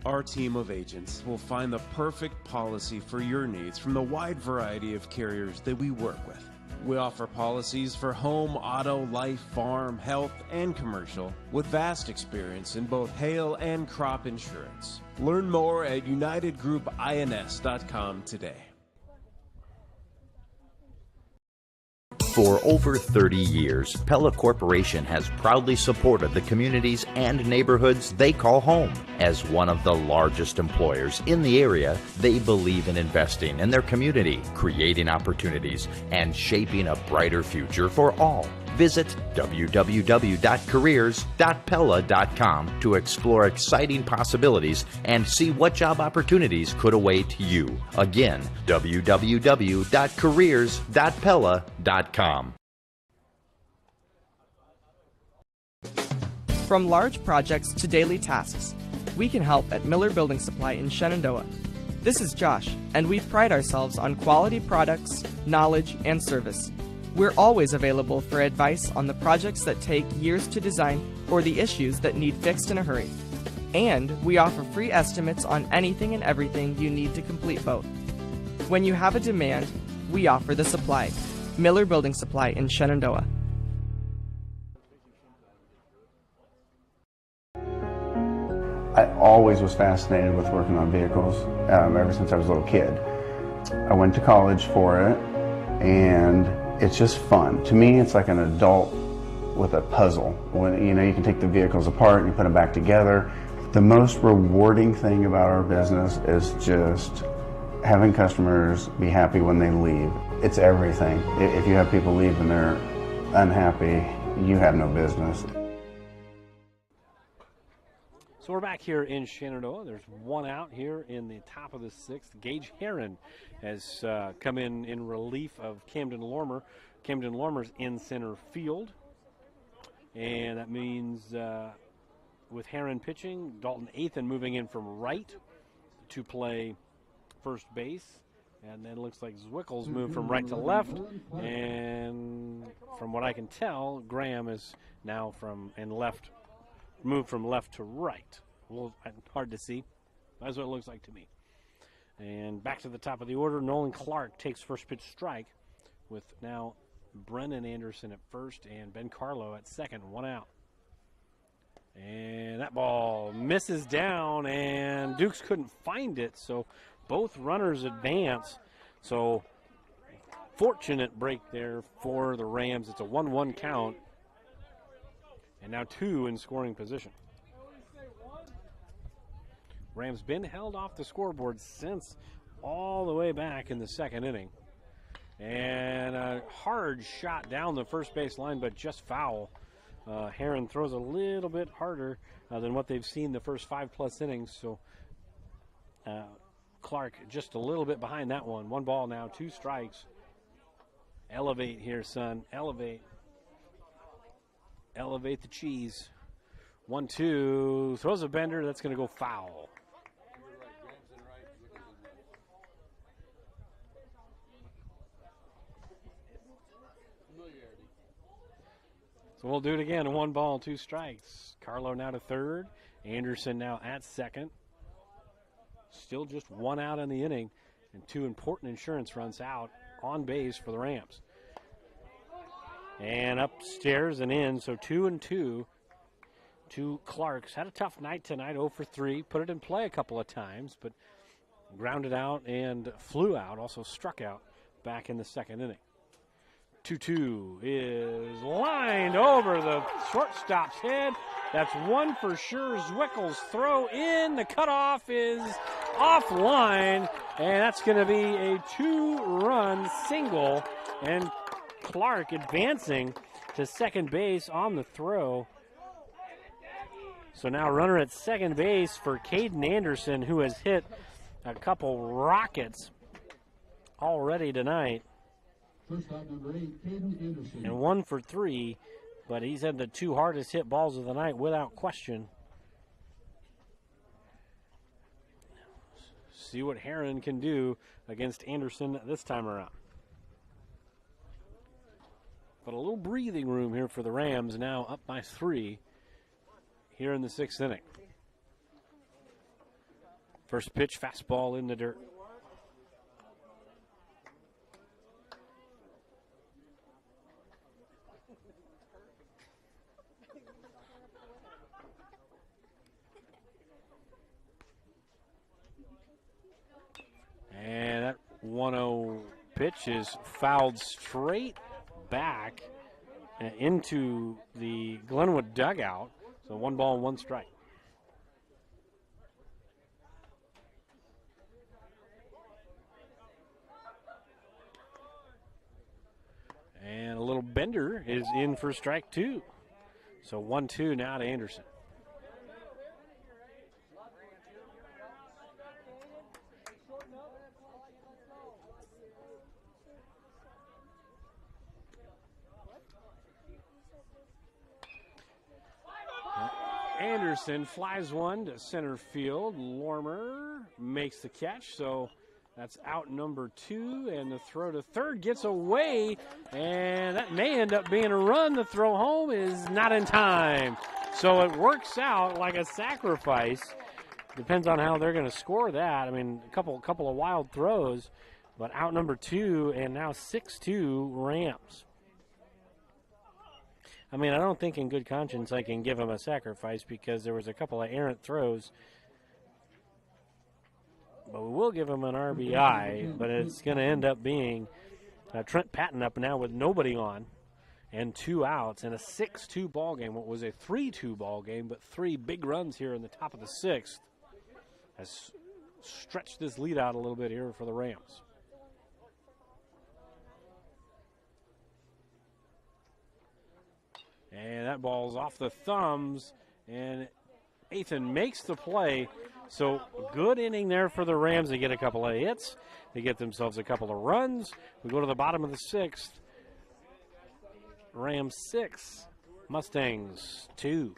Our team of agents will find the perfect policy for your needs from the wide variety of carriers that we work with. We offer policies for home, auto, life, farm, health, and commercial, with vast experience in both hail and crop insurance. Learn more at UnitedGroupINS.com today. For over 30 years, Pella Corporation has proudly supported the communities and neighborhoods they call home. As one of the largest employers in the area, they believe in investing in their community, creating opportunities, and shaping a brighter future for all. Visit www.careers.pella.com to explore exciting possibilities and see what job opportunities could await you. Again, www.careers.pella.com. From large projects to daily tasks, we can help at Miller Building Supply in Shenandoah. This is Josh, and we pride ourselves on quality products, knowledge, and service. We're always available for advice on the projects that take years to design or the issues that need fixed in a hurry. And we offer free estimates on anything and everything you need to complete both. When you have a demand, we offer the supply. Miller Building Supply in Shenandoah. I always was fascinated with working on vehicles ever since I was a little kid. I went to college for it, and it's just fun. To me, it's like an adult with a puzzle. When you can take the vehicles apart and you put them back together. The most rewarding thing about our business is just having customers be happy when they leave. It's everything. If you have people leave and they're unhappy, you have no business. So we're back here in Shenandoah. There's one out here in the top of the sixth. Gage Heron has come in relief of Camden Lormer. Camden Lormer's in center field. And that means with Heron pitching, Dalton Athan moving in from right to play first base. And then it looks like Zwickels moved from right to left. And from what I can tell, Graham is now moved from left to right. A little hard to see. That's what it looks like to me. And back to the top of the order, Nolan Clark takes first pitch strike with now Brennan Anderson at first and Ben Carlo at second, one out. And that ball misses down, and Dukes couldn't find it, so both runners advance. So fortunate break there for the Rams. It's a 1-1 count. And now two in scoring position. Rams been held off the scoreboard since all the way back in the second inning. And a hard shot down the first base line, but just foul. Heron throws a little bit harder than what they've seen the first 5+ innings. So Clark just a little bit behind that one. 1 ball now, 2 strikes. Elevate here, son. Elevate. Elevate the cheese. 1-2. Throws a bender. That's going to go foul. So we'll do it again. 1 ball, 2 strikes. Carlo now to third. Anderson now at second. Still just 1 out in the inning. And 2 important insurance runs out on base for the Rams. And upstairs and in, so 2-2 to Clark's. Had a tough night tonight, 0 for 3. Put it in play a couple of times, but grounded out and flew out, also struck out back in the second inning. 2-2 is lined over the shortstop's head. That's one for sure. Zwickels throw in. The cutoff is offline, and that's going to be a 2-run single. And Clark advancing to second base on the throw. So now runner at second base for Caden Anderson, who has hit a couple rockets already tonight. Shortstop number 8, Caden Anderson. And 1 for 3, but he's had the 2 hardest hit balls of the night without question. See what Heron can do against Anderson this time around. But a little breathing room here for the Rams, now up by 3 here in the 6th inning. First pitch, fastball in the dirt. And that 1-0 pitch is fouled straight back into the Glenwood dugout. So 1 ball, 1 strike. And a little bender is in for strike 2. So 1-2 now to Anderson. Anderson flies one to center field. Lormer makes the catch, so that's out number 2, and the throw to third gets away, and that may end up being a run. The throw home is not in time, so it works out like a sacrifice. Depends on how they're going to score that. I mean, a couple of wild throws, but out number 2, and now 6-2 Rams. I mean, I don't think in good conscience I can give him a sacrifice because there was a couple of errant throws. But we will give him an RBI, but it's going to end up being Trent Patton up now with nobody on and 2 outs and a 6-2 ball game. What was a 3-2 ball game, but 3 big runs here in the top of the 6th has stretched this lead out a little bit here for the Rams. And that ball's off the thumbs, and Ethan makes the play. So good inning there for the Rams. They get a couple of hits. They get themselves a couple of runs. We go to the bottom of the 6th. Rams 6, Mustangs 2.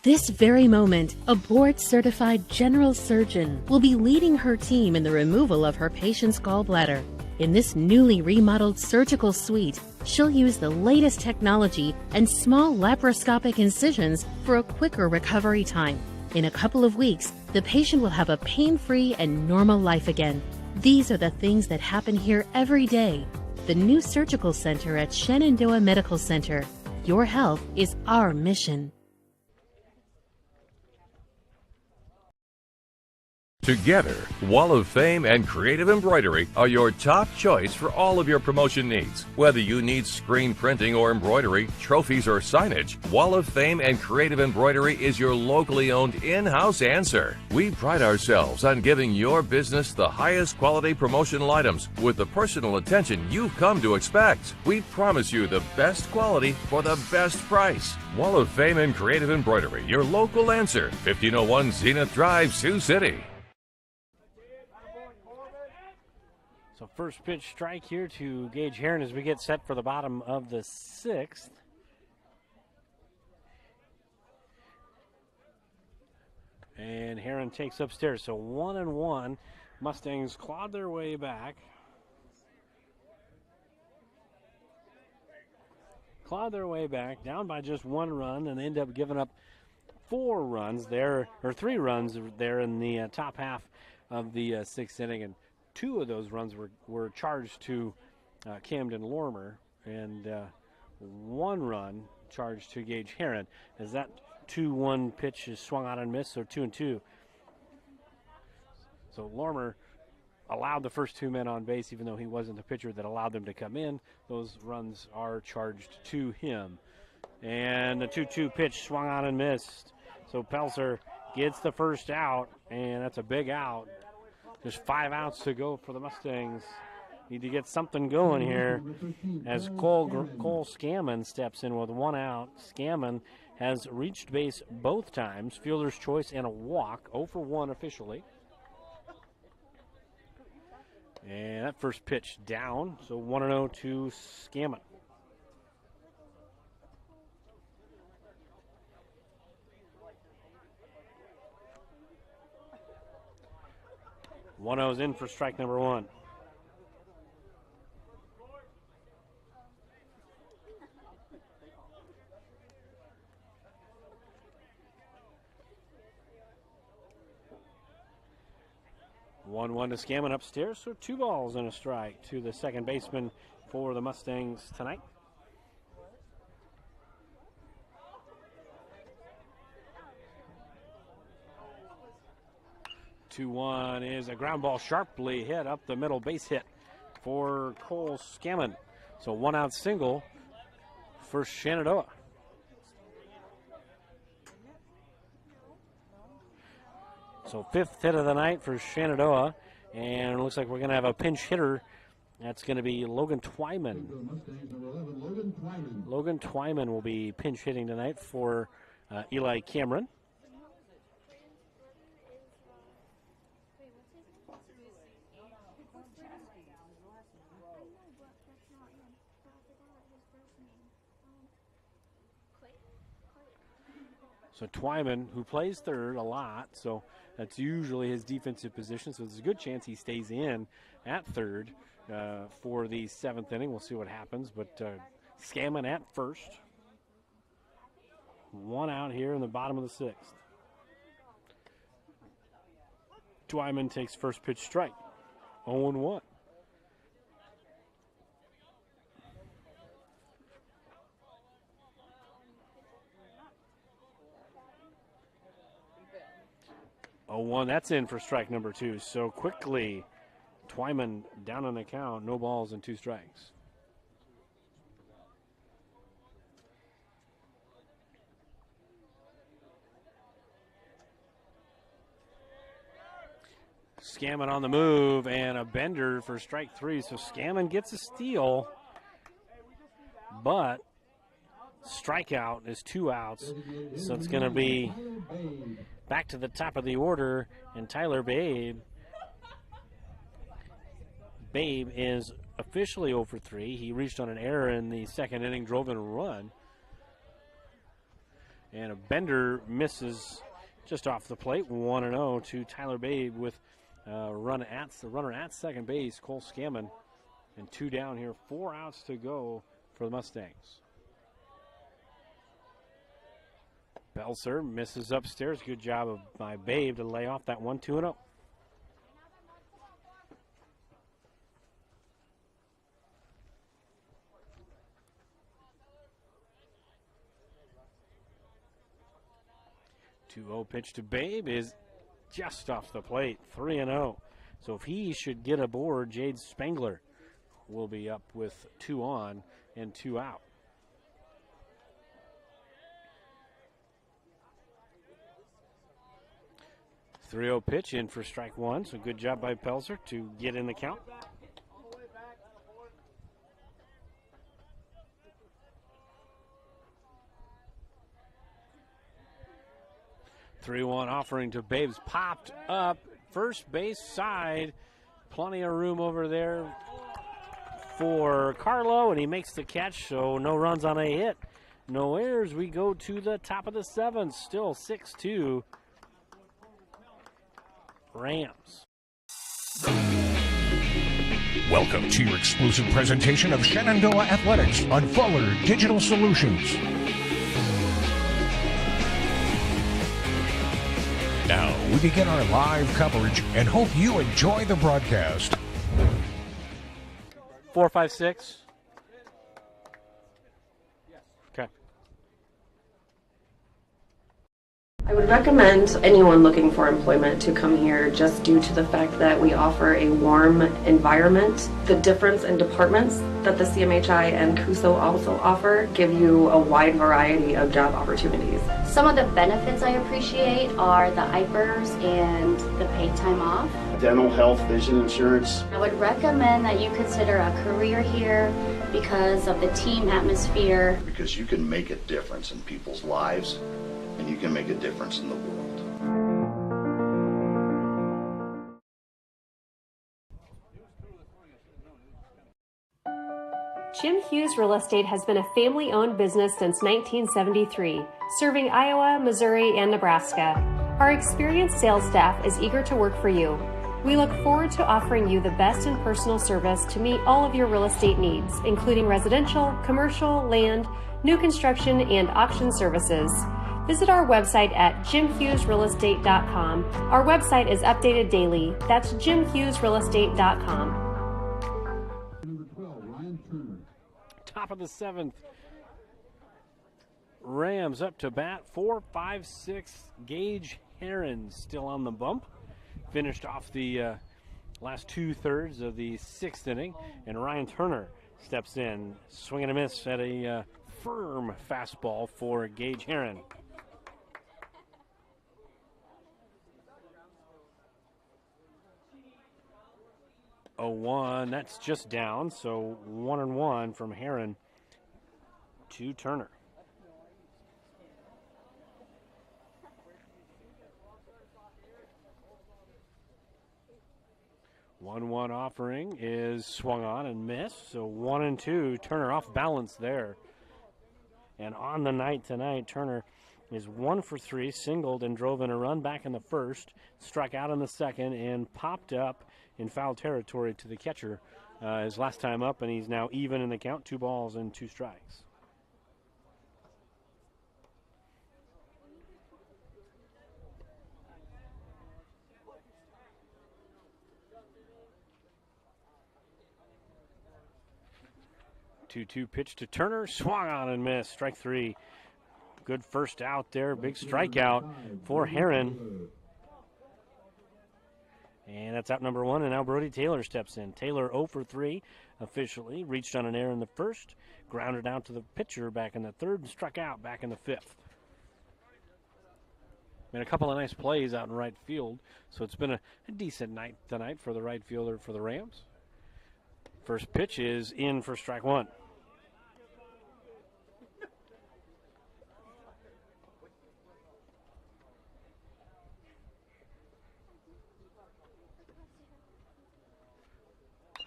This very moment, a board-certified general surgeon will be leading her team in the removal of her patient's gallbladder. In this newly remodeled surgical suite, she'll use the latest technology and small laparoscopic incisions for a quicker recovery time. In a couple of weeks, the patient will have a pain-free and normal life again. These are the things that happen here every day. The new surgical center at Shenandoah Medical Center. Your health is our mission. Together, Wall of Fame and Creative Embroidery are your top choice for all of your promotion needs. Whether you need screen printing or embroidery, trophies or signage, Wall of Fame and Creative Embroidery is your locally owned in-house answer. We pride ourselves on giving your business the highest quality promotional items with the personal attention you've come to expect. We promise you the best quality for the best price. Wall of Fame and Creative Embroidery, your local answer, 1501 Zenith Drive, Sioux City. So first pitch strike here to Gage Heron as we get set for the bottom of the 6th. And Heron takes upstairs. So 1-1. Mustangs clawed their way back. Down by just 1 run, and they end up giving up 4 runs there, or 3 runs there in the top half of the 6th inning. And 2 of those runs were charged to Camden Lormer, and 1 run charged to Gage Heron. As that 2-1 pitch is swung out and missed, so 2-2. So Lormer allowed the first 2 men on base, even though he wasn't the pitcher that allowed them to come in. Those runs are charged to him. And the 2-2 pitch swung out and missed. So Pelzer gets the first out, and that's a big out. There's 5 outs to go for the Mustangs. Need to get something going here as Cole Scammon steps in with 1 out. Scammon has reached base both times, fielder's choice and a walk, 0 for 1 officially. And that first pitch down, so 1-0 to Scammon. One oh's in for strike number 1. One to Scammon upstairs, so 2 balls and a strike to the second baseman for the Mustangs tonight. 2-1 is a ground ball sharply hit up the middle, base hit for Cole Scammon. So 1 out single for Shenandoah. So 5th hit of the night for Shenandoah, and it looks like we're going to have a pinch hitter. That's going to be Logan Twyman. Logan Twyman will be pinch hitting tonight for Eli Cameron. So Twyman, who plays third a lot, so that's usually his defensive position, so there's a good chance he stays in at third for the 7th inning. We'll see what happens, but Scammon at first. 1 out here in the bottom of the 6th. Twyman takes first pitch strike, 0-1. 0-1, that's in for strike number 2. So quickly, Twyman down on the count, no balls and 2 strikes. Scammon on the move and a bender for strike 3. So Scammon gets a steal, but strikeout is 2 outs. So it's going to be back to the top of the order, and Tyler Babe. Babe is officially 0 for 3. He reached on an error in the second inning, drove in a run. And a bender misses just off the plate, 1-0 to Tyler Babe with the runner at second base, Cole Scammon. And 2 down here, 4 outs to go for the Mustangs. Belser misses upstairs. Good job by Babe to lay off that 1-2-0. Two-0 pitch to Babe is just off the plate, 3-0. So if he should get aboard, Jade Spangler will be up with 2 on and 2 out. 3-0 pitch in for strike 1. So good job by Pelzer to get in the count. 3-1 offering to Babe's popped up first base side. Plenty of room over there for Carlo, and he makes the catch, so no runs on a hit. No errors. We go to the top of the 7th, still 6-2 Rams. Welcome to your exclusive presentation of Shenandoah Athletics on Fuller Digital Solutions. Now we begin our live coverage and hope you enjoy the broadcast. 4, 5, 6. Okay. I would recommend anyone looking for employment to come here just due to the fact that we offer a warm environment. The difference in departments that the CMHI and CUSO also offer give you a wide variety of job opportunities. Some of the benefits I appreciate are the IPERS and the paid time off. Dental, health, vision insurance. I would recommend that you consider a career here because of the team atmosphere. Because you can make a difference in people's lives, and you can make a difference in the world. Jim Hughes Real Estate has been a family-owned business since 1973, serving Iowa, Missouri, and Nebraska. Our experienced sales staff is eager to work for you. We look forward to offering you the best in personal service to meet all of your real estate needs, including residential, commercial, land, new construction, and auction services. Visit our website at jimhughesrealestate.com. Our website is updated daily. That's jimhughesrealestate.com. Top of the 7th. Rams up to bat. 4, 5, 6. Gage Heron still on the bump. Finished off the last 2/3 of the 6th inning. And Ryan Turner steps in. Swing and a miss at a firm fastball for Gage Heron. Oh, 1, that's just down, so 1-1 from Heron to Turner. One offering is swung on and missed, so 1-2. Turner off balance there. And on the night tonight, Turner is 1 for 3, singled and drove in a run back in the first, struck out in the second, and popped up in foul territory to the catcher his last time up, and he's now even in the count, 2 balls and 2 strikes. Two pitch to Turner, swung on and missed, strike 3. Good first out there, big strikeout for Heron. And that's out number 1, and now Brody Taylor steps in. Taylor 0 for 3 officially. Reached on an error in the first, grounded out to the pitcher back in the third, and struck out back in the fifth. Made a couple of nice plays out in right field, so it's been a decent night tonight for the right fielder for the Rams. First pitch is in for strike 1.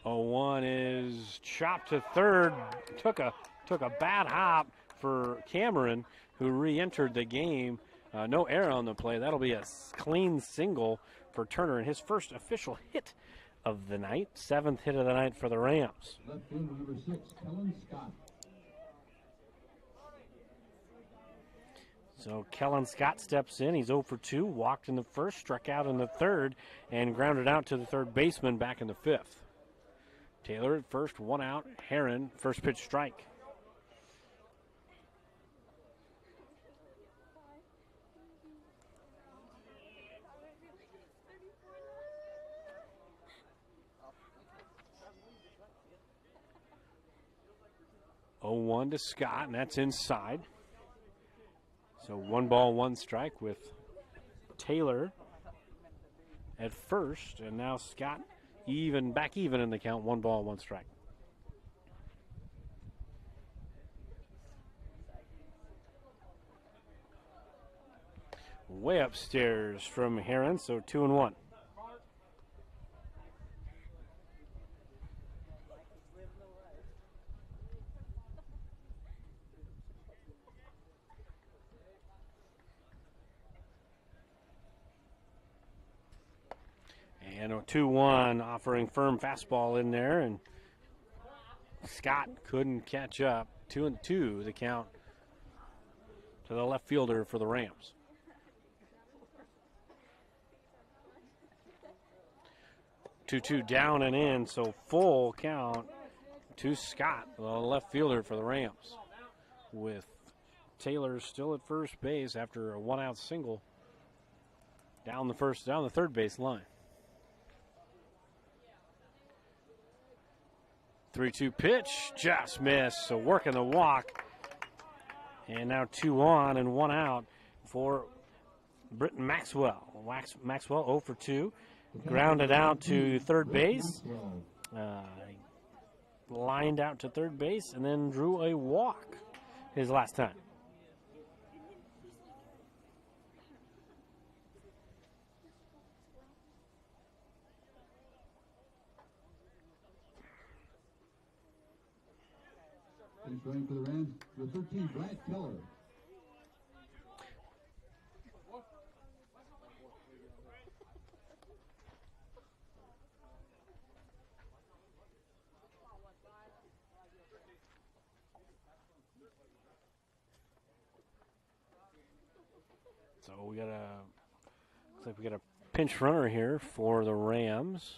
Oh, 1 is chopped to third. Took a bad hop for Cameron, who re-entered the game. No error on the play. That'll be a clean single for Turner and his first official hit of the night. 7th hit of the night for the Rams. Left fielder number 6, Kellen Scott. So Kellen Scott steps in. He's 0 for 2. Walked in the first, struck out in the third, and grounded out to the third baseman back in the fifth. Taylor at first, 1 out. Heron, first pitch strike. Oh, 1 to Scott, and that's inside. So 1 ball, 1 strike with Taylor at first, and now Scott back even in the count. 1 ball, 1 strike. Way upstairs from Heron, so 2-1. And a 2-1 offering firm fastball in there, and Scott couldn't catch up. 2-2 the count to the left fielder for the Rams. Two down and in, so full count to Scott, the left fielder for the Rams, with Taylor still at first base after a 1-out single down the third base line. 3-2 pitch, just missed, so working the walk. And now 2 on and 1 out for Britton Maxwell. Maxwell 0 for 2. Grounded out to third base. Lined out to third base and then drew a walk his last time. He's running for the Rams, the 13, Bryant Keller. So looks like we got a pinch runner here for the Rams.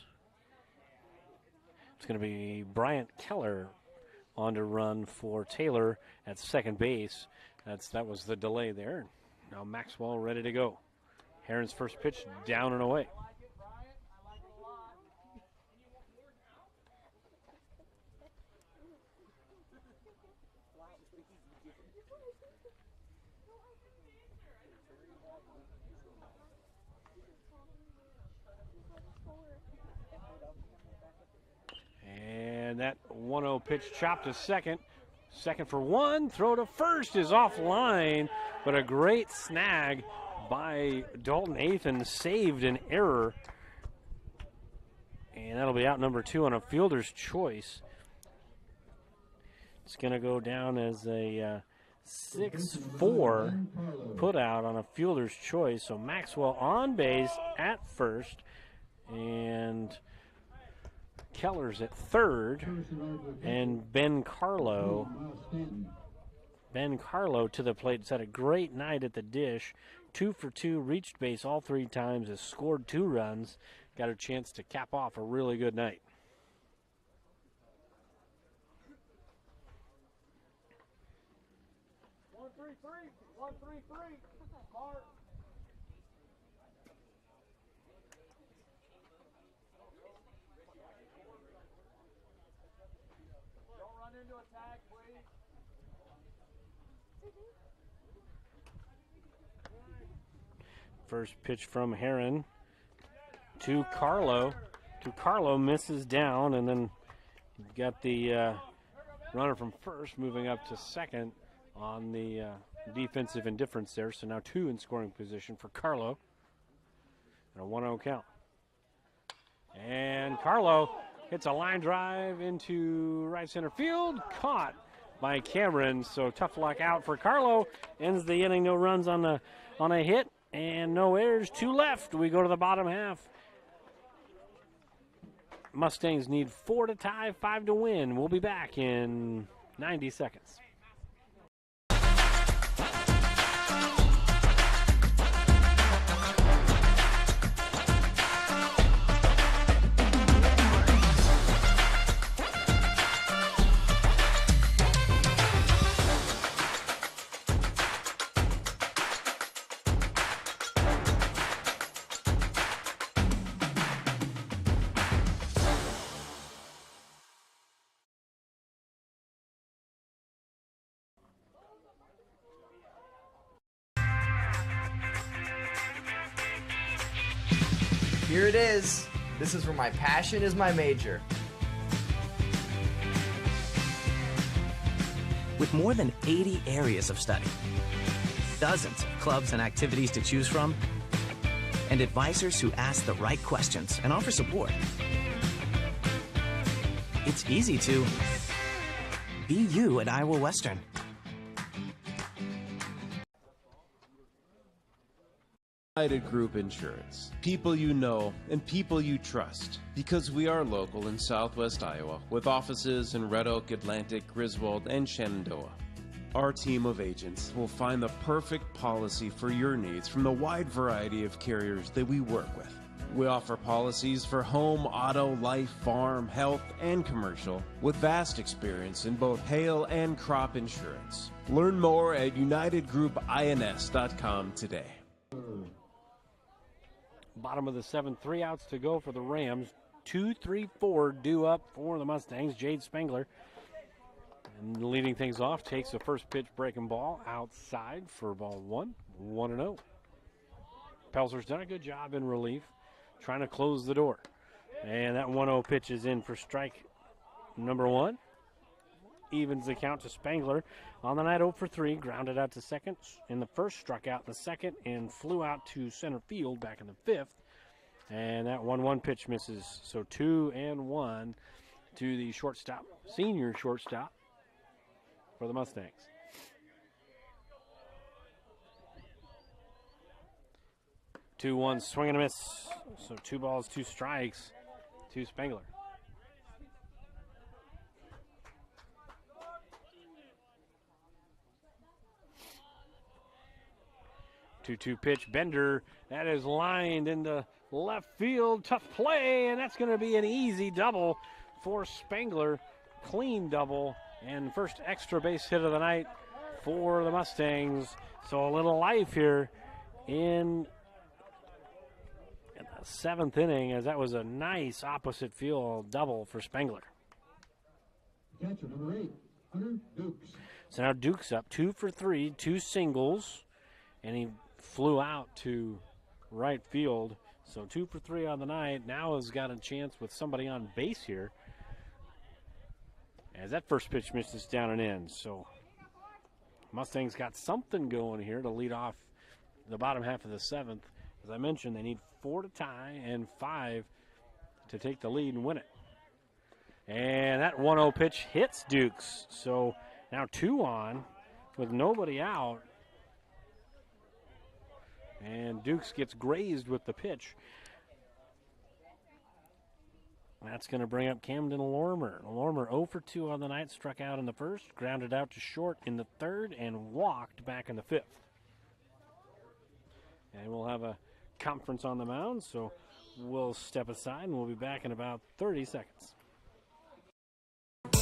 It's going to be Bryant Keller on to run for Taylor at second base. That was the delay there. Now Maxwell ready to go. Heron's first pitch down and away. And that 1-0 pitch chopped to second. Second for 1. Throw to first is offline, but a great snag by Dalton Athan saved an error. And that'll be out number 2 on a fielder's choice. It's going to go down as a 6-4 put out on a fielder's choice. So Maxwell on base at first, and Keller's at third, and Ben Carlo to the plate. It's had a great night at the dish. 2 for 2, reached base all 3 times, has scored 2 runs, got a chance to cap off a really good night. One, three, Mark. First pitch from Heron to Carlo. Misses down, and then got the runner from first moving up to second on the defensive indifference there. So now 2 in scoring position for Carlo. And a 1-0 count. And Carlo hits a line drive into right center field. Caught by Cameron. So tough luck out for Carlo. Ends the inning, no runs on a hit and no errors. 2 left. We go to the bottom half. Mustangs need 4 to tie, 5 to win. We'll be back in 90 seconds. Here it is. This is where my passion is my major. With more than 80 areas of study, dozens of clubs and activities to choose from, and advisors who ask the right questions and offer support, it's easy to be you at Iowa Western. United Group Insurance. People you know and people you trust. Because we are local in Southwest Iowa with offices in Red Oak, Atlantic, Griswold, and Shenandoah. Our team of agents will find the perfect policy for your needs from the wide variety of carriers that we work with. We offer policies for home, auto, life, farm, health, and commercial with vast experience in both hail and crop insurance. Learn more at unitedgroupins.com today. Bottom of the 7th, 3 outs to go for the Rams. 2-3-4 due up for the Mustangs. Jade Spangler, and leading things off, takes the first pitch breaking ball outside for ball 1, 1-0. Pelzer's done a good job in relief, trying to close the door. And that 1-0 pitch is in for strike number 1. Evens the count to Spangler. On the night, 0 for 3, grounded out to second in the first, struck out in the second, and flew out to center field back in the 5th. And that 1-1 pitch misses. So 2-1 to the shortstop, senior shortstop for the Mustangs. Two 1 swing and a miss. So 2 balls, 2 strikes to Spangler. 2-2 pitch, Bender, that is lined into left field, tough play, and that's going to be an easy double for Spangler, clean double, and first extra base hit of the night for the Mustangs. So a little life here in the 7th inning, as that was a nice opposite field double for Spangler. Catcher number 8, Hunter Dukes. So now Dukes up 2 for 3, 2 singles, and he flew out to right field. So 2 for 3 on the night. Now has got a chance with somebody on base here, as that first pitch misses down and in. So Mustangs got something going here to lead off the bottom half of the 7th. As I mentioned, they need 4 to tie and 5 to take the lead and win it. And that 1-0 pitch hits Dukes. So now 2 on with nobody out. And Dukes gets grazed with the pitch. That's going to bring up Camden Lormer. Lormer 0 for 2 on the night, struck out in the first, grounded out to short in the 3rd, and walked back in the 5th. And we'll have a conference on the mound, so we'll step aside, and we'll be back in about 30 seconds.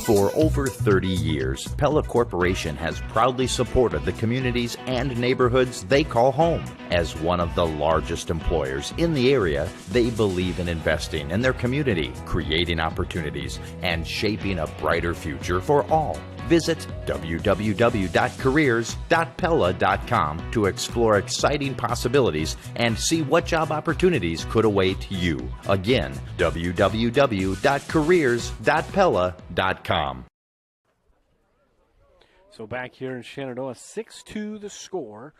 For over 30 years, Pella Corporation has proudly supported the communities and neighborhoods they call home. As one of the largest employers in the area, they believe in investing in their community, creating opportunities, and shaping a brighter future for all. Visit www.careers.pella.com to explore exciting possibilities and see what job opportunities could await you. Again, www.careers.pella.com. So back here in Shenandoah, 6-2 the score.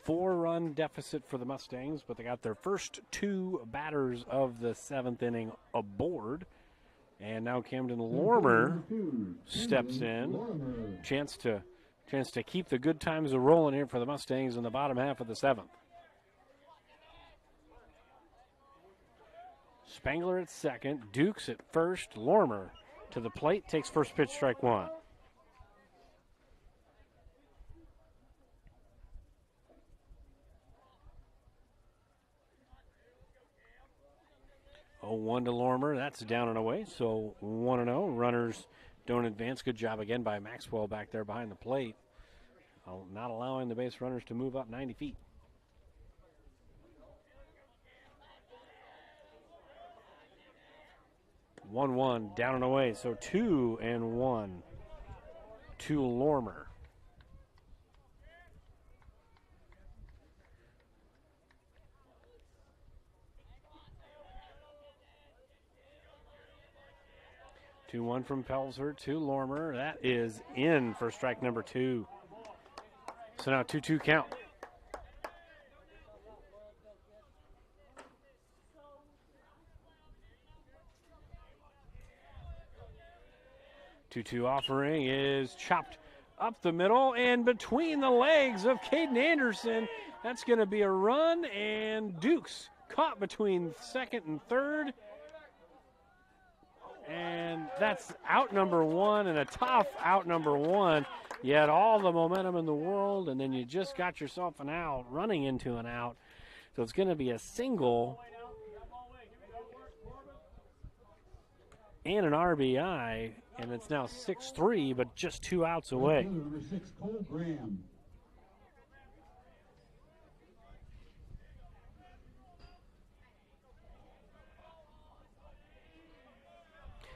4-run deficit for the Mustangs, but they got their first 2 batters of the 7th inning aboard. And now Camden Lormer steps in. Chance to keep the good times rolling here for the Mustangs in the bottom half of the 7th. Spangler at second, Dukes at first, Lormer to the plate, takes first pitch, strike one. Oh, 1 to Lormer. That's down and away. So 1-0. Runners don't advance. Good job again by Maxwell back there behind the plate. Not allowing the base runners to move up 90 feet. 1-1. Down and away. So 2-1 to Lormer. Two one from Pelzer to Lormer. That is in for strike number 2. So now 2-2 count. Two-two offering is chopped up the middle and between the legs of Caden Anderson. That's going to be a run, and Dukes caught between second and third. And that's out number 1, and a tough out number 1. You had all the momentum in the world, and then you just got yourself an out, running into an out. So it's going to be a single and an RBI, and it's now 6-3, but just 2 outs away. Number 6, Cole Graham.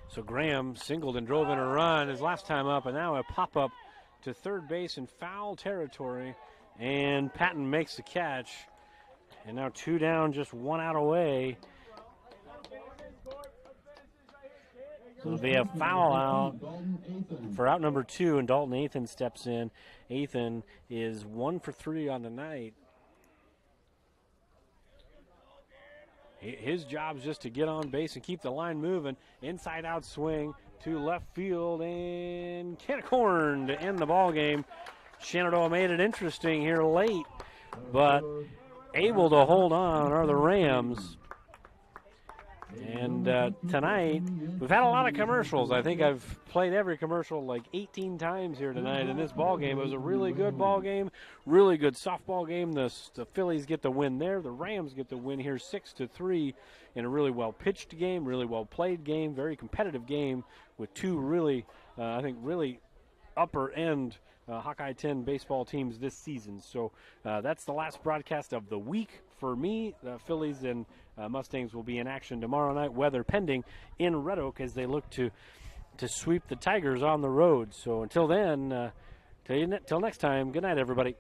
So Graham singled and drove in a run his last time up, and now a pop-up to third base in foul territory. And Patton makes the catch. And now 2 down, just 1 out away. So it'll be a foul out for out number 2, and Dalton Athan steps in. Athan is 1 for 3 on the night. His job is just to get on base and keep the line moving. Inside out swing to left field, and Canacorn to end the ball game. Shenandoah made it interesting here late, but able to hold on are the Rams. And tonight, we've had a lot of commercials. I think I've played every commercial like 18 times here tonight in this ball game. It was a really good ball game, really good softball game. The Phillies get the win there. The Rams get the win here 6-3 in a really well-pitched game, really well-played game, very competitive game with 2 really, I think, really upper-end Hawkeye 10 baseball teams this season. So that's the last broadcast of the week for me. The Phillies and Mustangs will be in action tomorrow night, weather pending, in Red Oak as they look to sweep the Tigers on the road. So until then, till next time, good night, everybody.